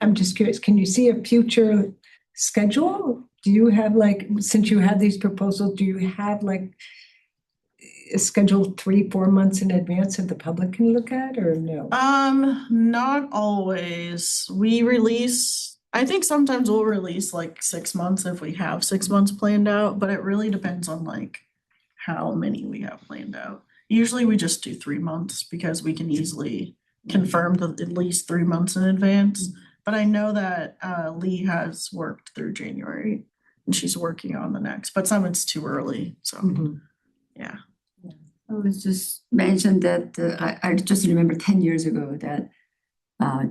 I'm just curious, can you see a future schedule? Do you have since you had these proposals, do you have a schedule 3-4 months in advance that the public can look at, or no? Not always. I think sometimes we'll release like 6 months if we have 6 months planned out, but it really depends on like how many we have planned out. Usually we just do 3 months because we can easily confirm at least 3 months in advance. But I know that Lee has worked through January and she's working on the next, but some it's too early, so, Mhm. yeah. I was just mentioned that I just remember 10 years ago that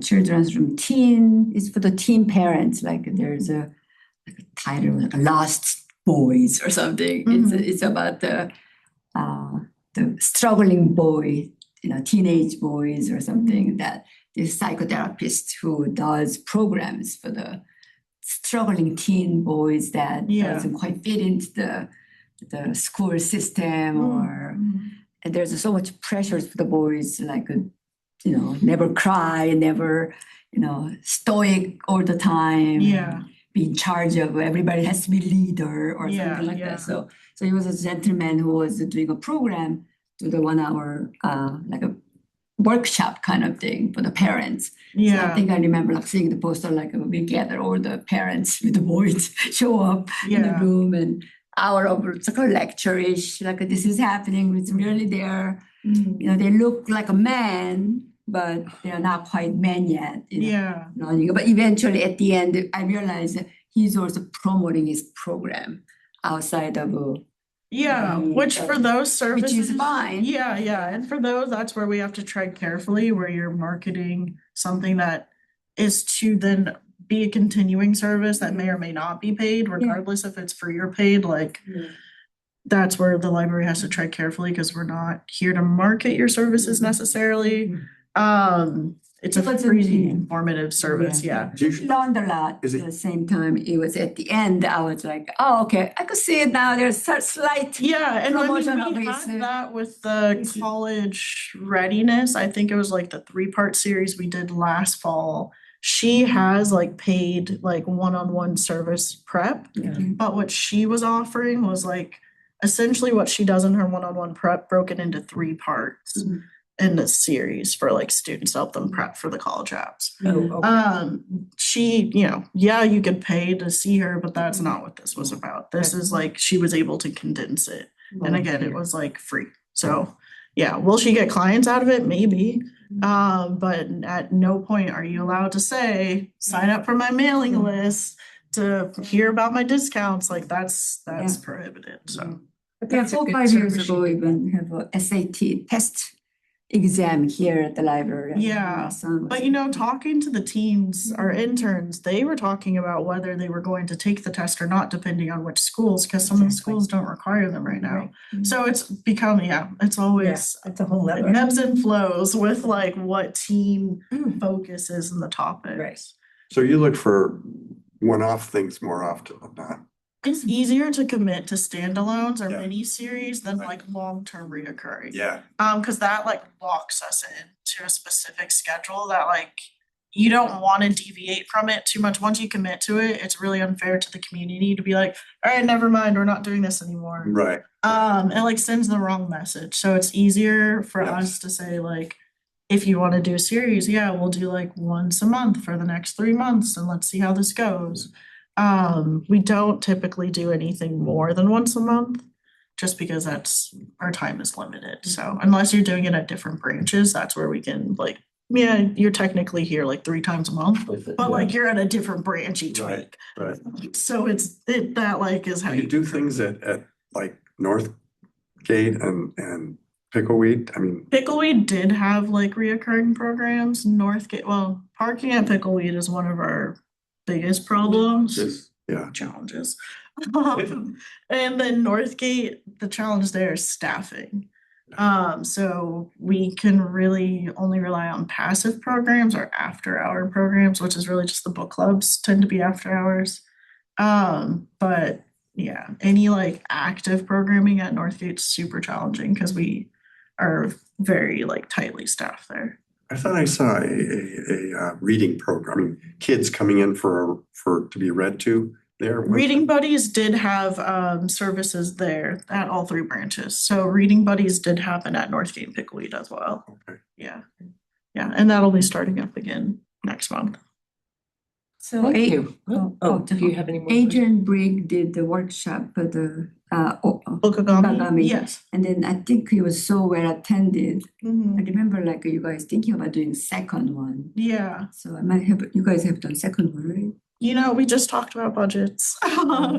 children's room teen is for the teen parents. Like there's a title like Lost Boys or something. It's about the struggling boy, teenage boys or something, that this psychotherapist who does programs for the struggling teen boys that doesn't quite fit into the school system, or and there's so much pressure for the boys, like never cry, never stoic all the time, be in charge of everybody, has to be leader or something like that. So he was a gentleman who was doing a program to the 1 hour like a workshop kind of thing for the parents. So I think I remember like seeing the poster, like we gather all the parents with the boys show up in the room, and hour of sort of lecture-ish, like this is happening, it's really there. They look like a man, but they're not quite men yet. But eventually at the end, I realized that he's also promoting his program outside of which for those services. Which is fine. Yeah, and for those, that's where we have to tread carefully, where you're marketing something that is to then be a continuing service that may or may not be paid, regardless if it's free or paid, that's where the library has to tread carefully, because we're not here to market your services necessarily. It's a free informative service, Learned a lot at the same time. It was at the end, I was like, oh, okay, I could see it now. There's a slight and promotion of we his, had that with the college readiness. I think it was like the 3-part series we did last fall. She has paid one-on-one service prep, but what she was offering was essentially what she does in her one-on-one prep broken into 3 parts in the series for students to help them prep for the college apps. She, you could pay to see her, but that's not what this was about. This is she was able to condense it. And again, it was free. So will she get clients out of it? Maybe. But at no point are you allowed to say, sign up for my mailing list to hear about my discounts. Like that's Yeah. prohibited, so. But Yeah, that's a 4, good 5 years service ago, you- even have a SAT test exam here at the library. and Yeah, my son was- But you know, talking to the teens, our interns, they were talking about whether they were going to take the test or not, depending on which schools, because some of the Exactly. schools don't require them right now. Right. So it's become, it's always, It's a whole it other. ebbs and flows with like what team focus is in the topics. Right. So you look for one-off things more often than not. It's easier to commit to standalones or Yeah. mini series than like long-term reoccurring. Yeah. Because that like locks us into a specific schedule that like you don't want to deviate from it too much. Once you commit to it, it's really unfair to the community to be like, all right, never mind, we're not doing this anymore. Right. It like sends the wrong message. So it's easier for Yes. us to say like, if you want to do a series, yeah, we'll do like once a month for the next 3 months and let's see how this goes. We don't typically do anything more than once a month, just because our time is limited. So unless you're doing it at different branches, that's where we can like, yeah, you're technically here like 3 times a month, but like you're at a different branch each Right. week. Right. So that like is how You do things at like Northgate and Pickleweed. I mean, Pickleweed did have like reoccurring programs. Northgate, well, parking at Pickleweed is one of our biggest problems. yeah. Challenges. And then Northgate, the challenge there is staffing. So we can really only rely on passive programs or after hour programs, which is really just the book clubs tend to be after hours. But yeah, any like active programming at Northgate's super challenging because we are very like tightly staffed there. I thought I saw a reading program. I mean, kids coming in for to be read to there. Reading Buddies did have services there at all 3 branches. So Reading Buddies did happen at Northgate and Pickleweed as well. Okay. Yeah. Yeah, and that'll be starting up again next month. So Thank A- you. Oh, do you have any more? questions? Adrian Brigg did the workshop for the Okagami, Okagami. yes. And then I think it was so well attended. I Mhm. remember like you guys thinking about doing second one. Yeah, So I might have, you guys have done second one, right? you know, we just talked about budgets.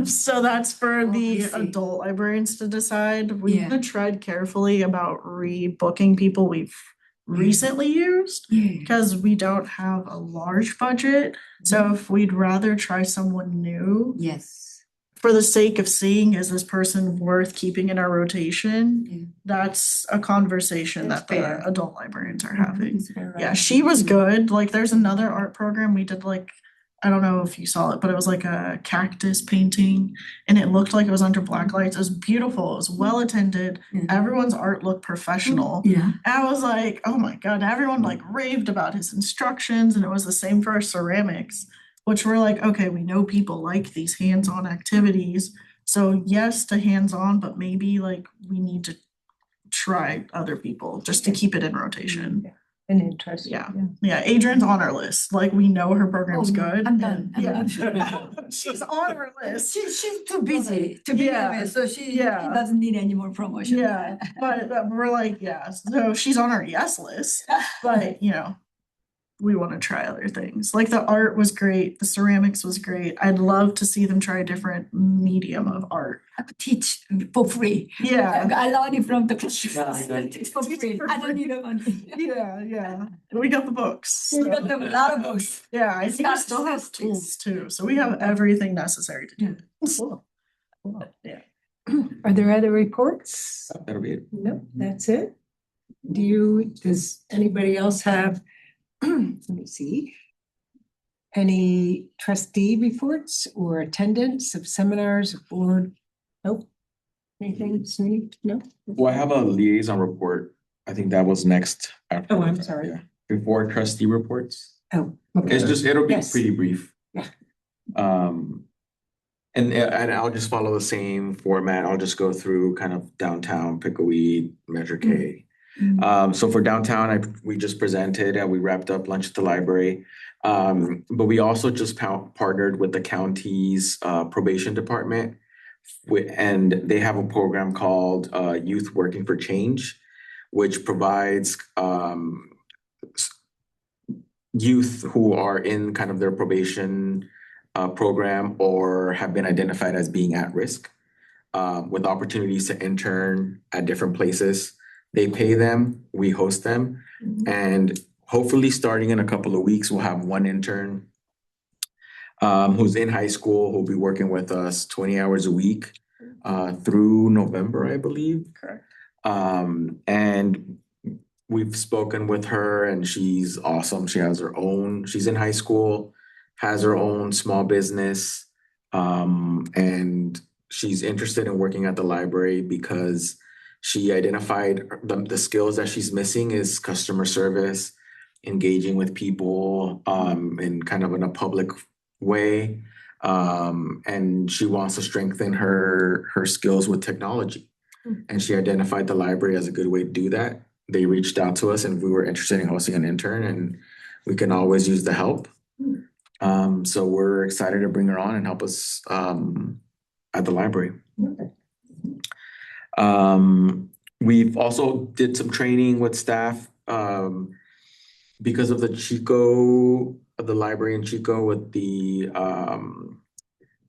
So that's for Oh, the I see. adult librarians to decide. We've Yeah. tread carefully about rebooking people we've recently used. Yeah. Because we don't have a large budget, so if we'd rather try someone new, Yes. for the sake of seeing, is this person worth keeping in our rotation? Yeah. That's a conversation That's that the fair. adult librarians are having. It's very Yeah, right. she was good. Like, there's another art program we did, like, I don't know if you saw it, but it was like a cactus painting, and it looked like it was under black lights. It was beautiful. It was well attended. Yeah. Everyone's art looked professional. Yeah. I was like, oh my God, everyone like raved about his instructions, and it was the same for our ceramics, which we're like, okay, we know people like these hands-on activities. So yes to hands-on, but maybe like we need to try other people just to keep it in rotation. An interest. Yeah. Yeah, Adrian's on our list. Like, we know her program's Oh, no, good. I'm done. and- I'm Yeah. done. She's on our list. She's too busy to be Yeah. with, so she Yeah. doesn't need any more promotion. Yeah, but we're like, yeah, so she's on our yes list, but you know, we want to try other things. Like the art was great, the ceramics was great. I'd love to see them try a different medium of art. I could teach for free. Yeah, I learned it from the classroom. Yeah. It's for free. for I don't free. need the money. yeah. And we got the books. We so- got them a lot of books. Yeah, I think we That's still have true. tools too, so we have everything necessary to do it. Cool. Cool. Yeah. Are there other reports? That'll be it. No, that's it. Does anybody else have, let me see. Any trustee reports or attendance of seminars, board? Nope. Anything, Sunny? No? Well, I have a liaison report. I think that was next. after Oh, I'm the- sorry. yeah. Before trustee reports. Oh, okay. It'll be Yes. pretty brief. Yeah. And I'll just follow the same format. I'll just go through kind of downtown, Pickleweed, Measure K. So for downtown, we just presented and we wrapped up lunch at the library. But we also just partnered with the county's probation department. And they have a program called Youth Working for Change, which provides youth who are in kind of their probation program or have been identified as being at risk with opportunities to intern at different places. They pay them, we host them, and hopefully starting in a couple of weeks, we'll have one intern who's in high school who'll be working with us 20 hours a week through November, I believe. Correct. And we've spoken with her and she's awesome. She's in high school, has her own small business, and she's interested in working at the library because she identified the skills that she's missing is customer service, engaging with people in kind of in a public way. And she wants to strengthen her skills with technology. And she identified the library as a good way to do that. They reached out to us and we were interested in hosting an intern and we can always use the help. So we're excited to bring her on and help us at the library. We've also did some training with staff because of the library in Chico with the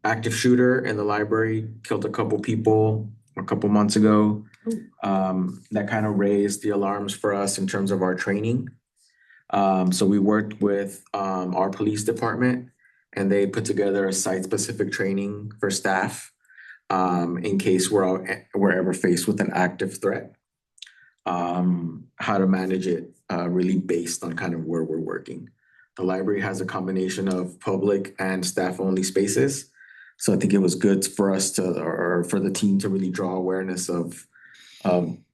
active shooter in the library killed a couple people a couple months ago. That kind of raised the alarms for us in terms of our training. So we worked with our police department and they put together a site-specific training for staff in case we're ever faced with an active threat. How to manage it really based on kind of where we're working. The library has a combination of public and staff-only spaces. So I think it was good for us or for the team to really draw awareness of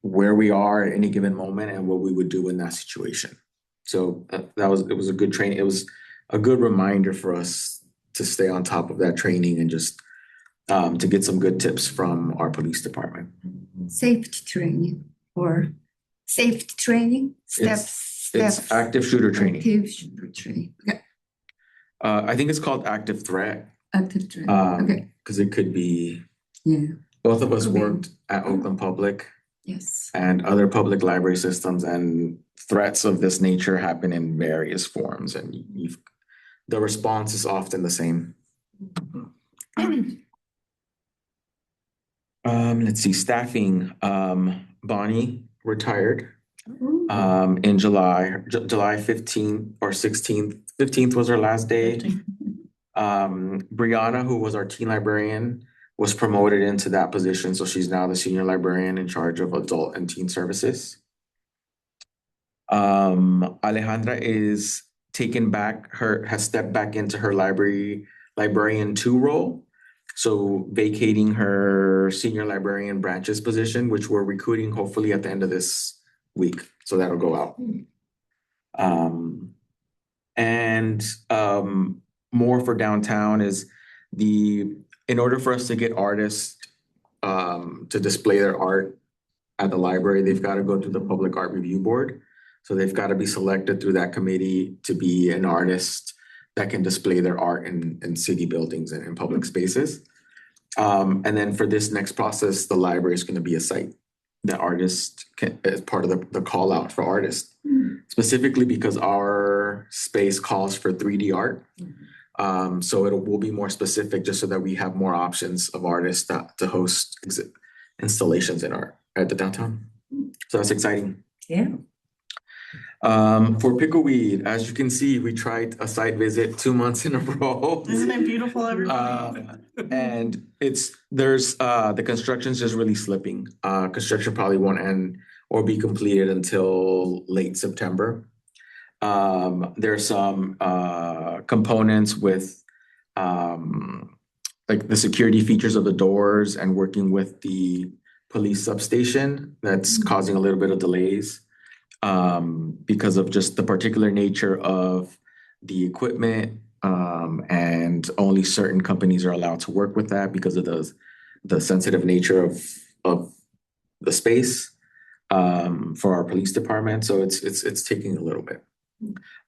where we are at any given moment and what we would do in that situation. So it was a good training. It was a good reminder for us to stay on top of that training and just to get some good tips from our police department. Safety training or safety training, It's active shooter training. Active shooter training. Okay. I think it's called active threat. Active training. Okay. Because it could be. Yeah. Both of us Could be. worked at Oakland Public Yes. and other public library systems, and threats of this nature happen in various forms, and the response is often the same. Let's see, staffing. Bonnie retired in July 15th or 16th. 15th was her last day. Brianna, who was our teen librarian, was promoted into that position. So she's now the senior librarian in charge of adult and teen services. Alejandra has stepped back into her librarian 2 role. So vacating her senior librarian branches position, which we're recruiting hopefully at the end of this week. So that'll go out. More for downtown is in order for us to get artists to display their art at the library, they've got to go through the Public Art Review Board. So they've got to be selected through that committee to be an artist that can display their art in city buildings and in public spaces. And then for this next process, the library is going to be a site that artists can, as part of the call out for artists, specifically because our space calls for 3D art. So will be more specific just so that we have more options of artists to host installations in art at the downtown. So that's exciting. Yeah. For Pickleweed, as you can see, we tried a site visit 2 months in a row. Isn't it beautiful, everybody? And the construction's just really slipping. Construction probably won't end or be completed until late September. There's some components with like the security features of the doors and working with the police substation that's causing a little bit of delays because of just the particular nature of the equipment, and only certain companies are allowed to work with that because of the sensitive nature of the space for our police department. So it's taking a little bit,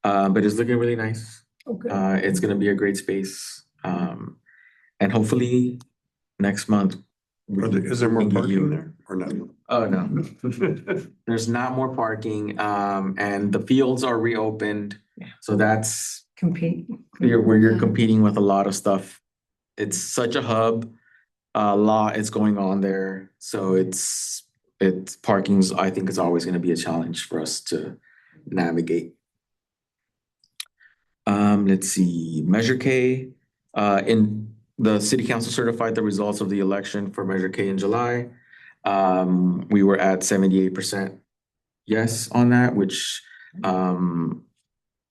but it's looking really nice. Okay. It's going to be a great space, and hopefully next month Is there more we can give parking you- there or no? Oh, no. There's not more parking, and the fields are reopened. Yeah. So that's Compete. where you're Yeah. competing with a lot of stuff. It's such a hub, a lot is going on there. So it's parking's, I think, is always gonna be a challenge for us to navigate. Let's see, Measure K, in the city council certified the results of the election for Measure K in July. We were at 78% yes on that, which, from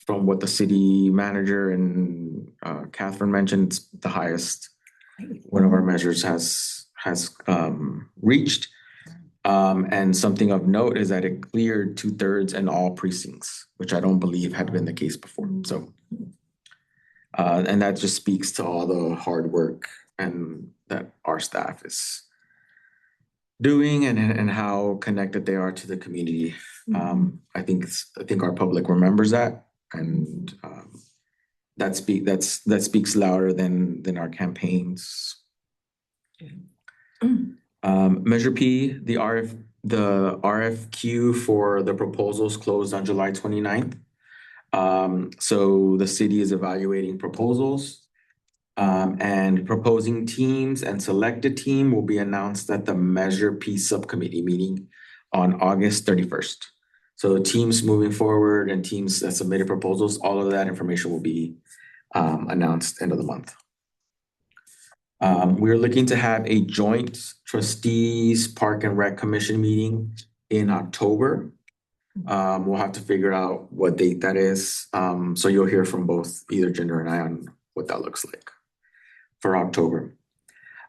what the city manager and Catherine mentioned, it's the highest one of our measures has reached. And something of note is that it cleared 2/3 in all precincts, which I don't believe had been the case before. So, and that just speaks to all the hard work and that our staff is doing and how connected they are to the community. I think our public remembers that, and that speaks louder than our campaigns. Measure P, the RFQ for the proposals closed on July 29th. So the city is evaluating proposals. And proposing teams and selected team will be announced at the Measure P subcommittee meeting on August 31st. So teams moving forward and teams that submitted proposals, all of that information will be announced end of the month. We're looking to have a joint trustees Park and Rec Commission meeting in October. We'll have to figure out what date that is. So you'll hear from both either Jinder and I on what that looks like for October.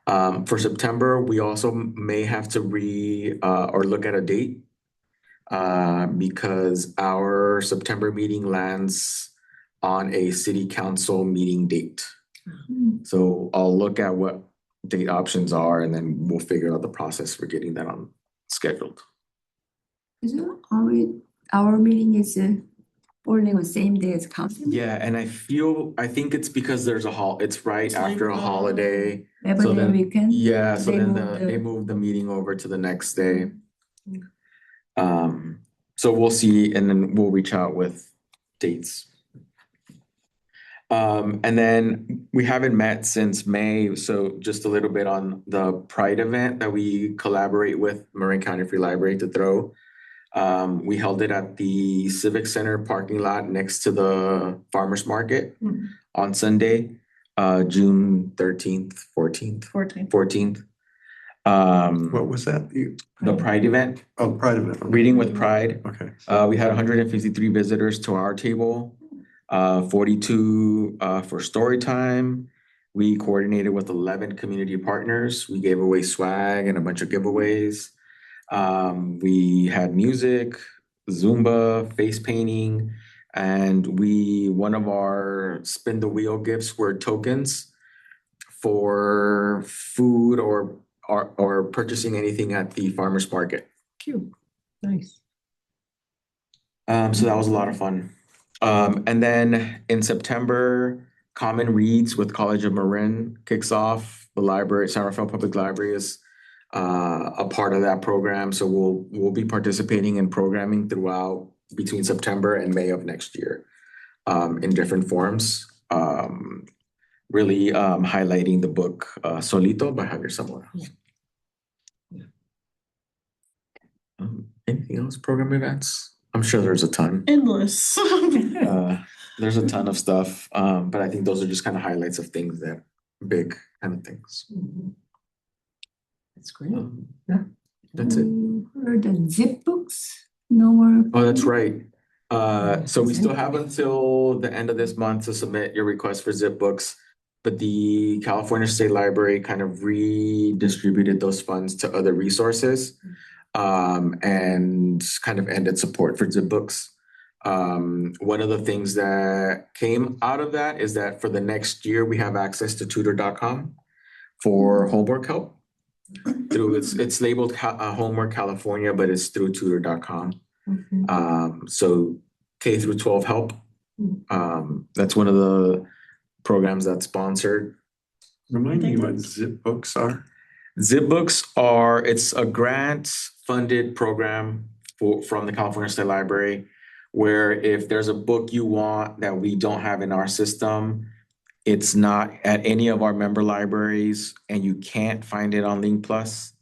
For September, we also may have to or look at a date because our September meeting lands on a city council meeting date. So I'll look at what date options are and then we'll figure out the process for getting that on scheduled. Is it, our meeting is falling on the same day as council? Yeah, and I think it's because there's it's right It's after a like, holiday. Labor So Day then- weekend? Yeah, so They then moved they moved the meeting over to the next day. So we'll see, and then we'll reach out with dates. And then we haven't met since May, so just a little bit on the Pride event that we collaborate with Marin County Free Library to throw. We held it at the Civic Center parking lot next to the farmers market on Sunday, June 13th, 14th. 14th. What was that? The Pride event, Oh, Pride event. Reading with Pride. Okay. We had 153 visitors to our table, 42 for story time. We coordinated with 11 community partners. We gave away swag and a bunch of giveaways. We had music, Zumba, face painting, and one of our spin the wheel gifts were tokens for food or purchasing anything at the farmer's market. Cute. Nice. So that was a lot of fun. And then in September, Common Reads with College of Marin kicks off. The library, San Rafael Public Library is a part of that program. So we'll be participating in programming throughout between September and May of next year in different forms. Really highlighting the book Solito by Javier Zamora. Anything else? Program events? I'm sure there's a ton. Endless. There's a ton of stuff, but I think those are just kind of highlights of things that big kind of things. That's great. Yeah, that's it. Heard the zip books, no more. Oh, that's right. So we still have until the end of this month to submit your request for zip books, but the California State Library kind of redistributed those funds to other resources, and kind of ended support for zip books. One of the things that came out of that is that for the next year, we have access to tutor.com for homework help. It's labeled Homework California, but it's through tutor.com. So K through 12 help. That's one of the programs that's sponsored. Remind me what zip books are. ZipBooks it's a grant-funded program from the California State Library, where if there's a book you want that we don't have in our system, it's not at any of our member libraries, and you can't find it on Link Plus,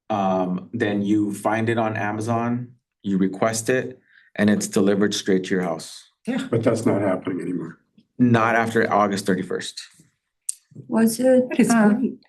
then you find it on Amazon, you request it, and it's delivered straight to your house. But that's not happening anymore. Not after August 31st. Was it, That is great.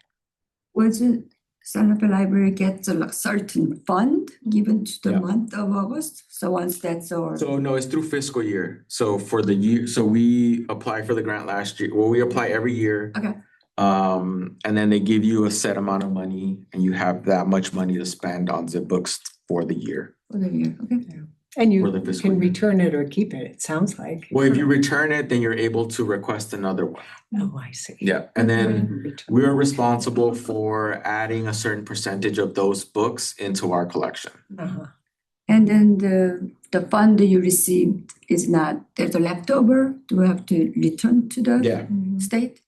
was it Santa Fe Library gets a certain fund given to the Yeah. month of August? So once that's over. So no, it's through fiscal year. So for the year, so we applied for the grant last year. Well, we apply every year. Okay. And then they give you a set amount of money, and you have that much money to spend on ZipBooks for the year. For the year, okay. And For you the fiscal can year. return it or keep it, it sounds like. Well, if you return it, then you're able to request another one. Oh, I see. Yeah, and then Return. we're responsible for adding a certain percentage of those books into our collection. Uh-huh. And then the fund that you received is not, there's a leftover, do we have to return to the Yeah. state?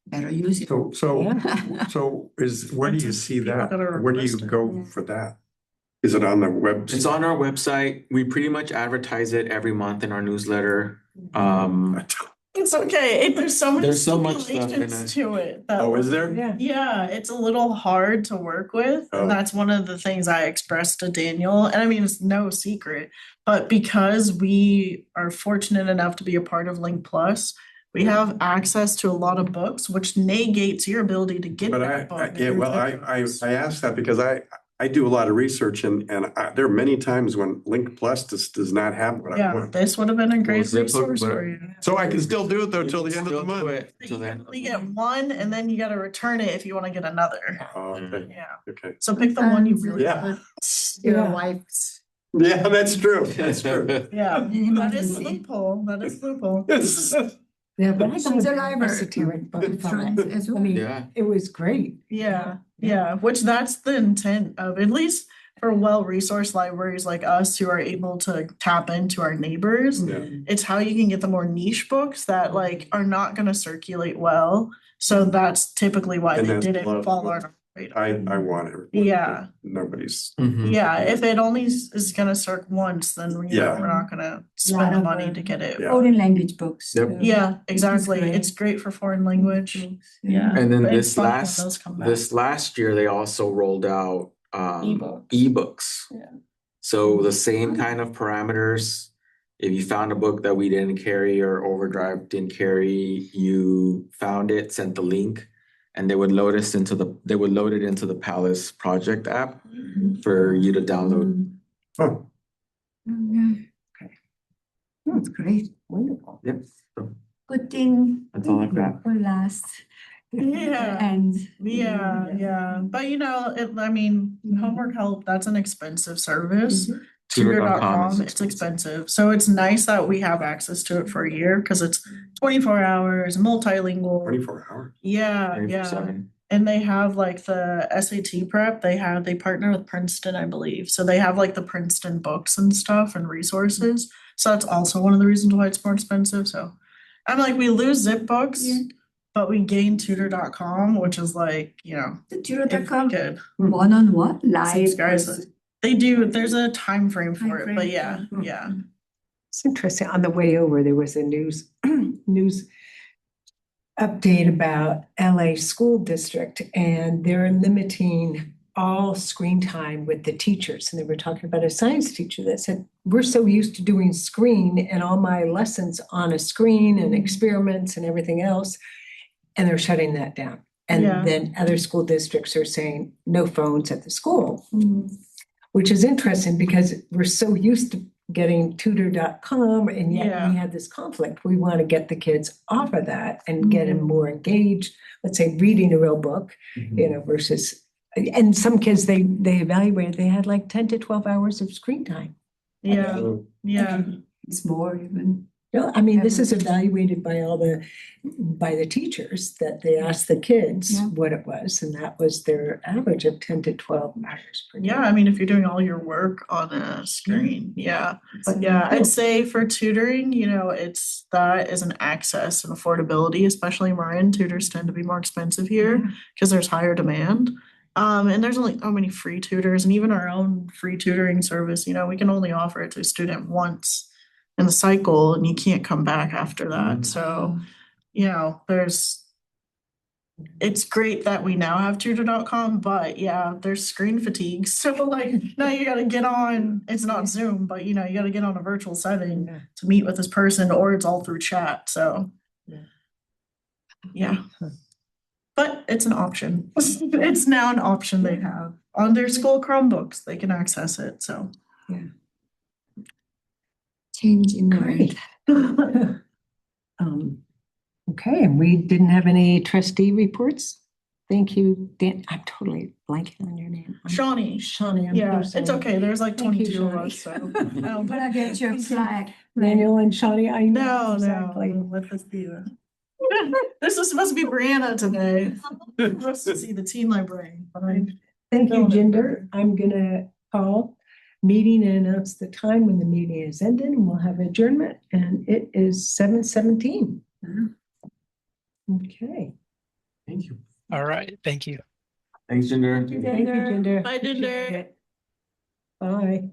Better use it. So where do you see People that? that are Where do you requested. go for that? Is it on the web? It's on our website. We pretty much advertise it every month in our newsletter. It's okay. There's so many There's so much stuff in stipulations it. to it. That Oh, is there? Yeah. Yeah, it's a little hard to work with. Oh. And that's one of the things I expressed to Daniel. And I mean, it's no secret, but because we are fortunate enough to be a part of Link Plus, we have access to a lot of books, which negates your ability to get But that book. yeah, well, I asked that because I do a lot of research and there are many times when Link Plus does not have what I Yeah, want. this would have been a great Zipbook, resource but- for you. So I can still do it though till the end of the Still do month. it till You then. can only get one and then you gotta return it if you wanna get another. Oh, okay, Yeah, okay. so pick the one you really Yeah. want. Yeah. wife's. Yeah, that's true. That's true. Yeah, that is Emergency. loophole, that is loophole. Yeah, but I She's thought a it library. was esoteric, but As well. I mean, Yeah. it was great. Yeah, which that's the intent of, at least for well-resourced libraries like us who are able to tap into our neighbors. Yeah. It's how you can get the more niche books that like are not gonna circulate well. So that's typically why And they that's didn't love. fall on our radar. I want it. Yeah. Nobody's. Mhm. Yeah, if it only is gonna circ once, then Yeah. we're not gonna spend the of, money to get it. Yeah. Foreign language books. Yep. Yeah, exactly. great. It's great for foreign language. Yeah. And then But it's this fun when those come back. last year, they also rolled out Ebooks. ebooks. Yeah. So the same kind of parameters. If you found a book that we didn't carry or Overdrive didn't carry, you found it, sent the link, and they would load it into the Palace project app for you to download. Oh, Okay. That's great. Wonderful. Yep. Good thing. That's all I've got. For last. Yeah. And. Yeah, but I mean, homework help, that's an expensive service. Tutor.com Tutor.com, is it's expensive, so it's nice that we have access to it for a year, cause it's 24 hours, multilingual. 24 hours. Yeah, 24/7. and they have like the SAT prep, they partner with Princeton, I believe, so they have like the Princeton books and stuff and resources. So that's also one of the reasons why it's more expensive, so I'm like, we lose Zip books. Yeah. But we gain tutor.com, which is like, The if tutor.com, good. one-on-one, live. Subscribe. versus- They do, there's a time frame for it, but Timeframe, yeah, yeah. yeah. It's interesting. On the way over, there was a news update about LA school district, and they're limiting all screen time with the teachers. And they were talking about a science teacher that said, we're so used to doing screen and all my lessons on a screen and experiments and everything else. And they're shutting that down. And Yeah. then other school districts are saying no phones at the school, Mm-hmm. which is interesting because we're so used to getting tutor.com, and yet Yeah. we had this conflict. We want to get the kids off of that and get them more engaged, let's say reading a real book, versus, and some kids, they evaluated, they had like 10 to 12 hours of screen time. Yeah, So, yeah. It's more even. No, I mean, this is evaluated by by the teachers, that they asked the kids Yeah. what it was, and that was their average of 10 to 12 hours per day. Yeah, I mean, if you're doing all your work on a screen, yeah. But yeah, I'd say for tutoring, that is an access and affordability, especially Marin. Tutors tend to be more expensive here because there's higher demand. And there's only so many free tutors, and even our own free tutoring service, we can only offer it to a student once in the cycle, and you can't come back after that. So, it's great that we now have tutor.com, but yeah, there's screen fatigue. So like now you gotta get on, it's not Zoom, but you gotta get on a virtual setting Yeah. to meet with this person, or it's all through chat. So yeah. But it's an option. It's now an option they have on their school Chromebooks. They can access it. So Change in Great. mind. Okay, and we didn't have any trustee reports. Thank you, Dan. I'm totally blanking on your name. Shawnee. Shawnee, I'm Yeah, so it's sorry. okay. There's like Thank you, 22 of Shawnee. us. So I'm gonna get your flag. Daniel and Shawnee, I know no, exactly. let this be this is supposed to be Brianna today. We're supposed to see the teen librarian, but Thank you, Don't it. Jinder. I'm gonna call meeting and announce the time when the meeting is ended, and we'll have adjournment, and it is 7:17. Okay. Thank you. All right, thank you. Thanks, Jinder. Thank you, Jinder. Bye, Jinder. Bye.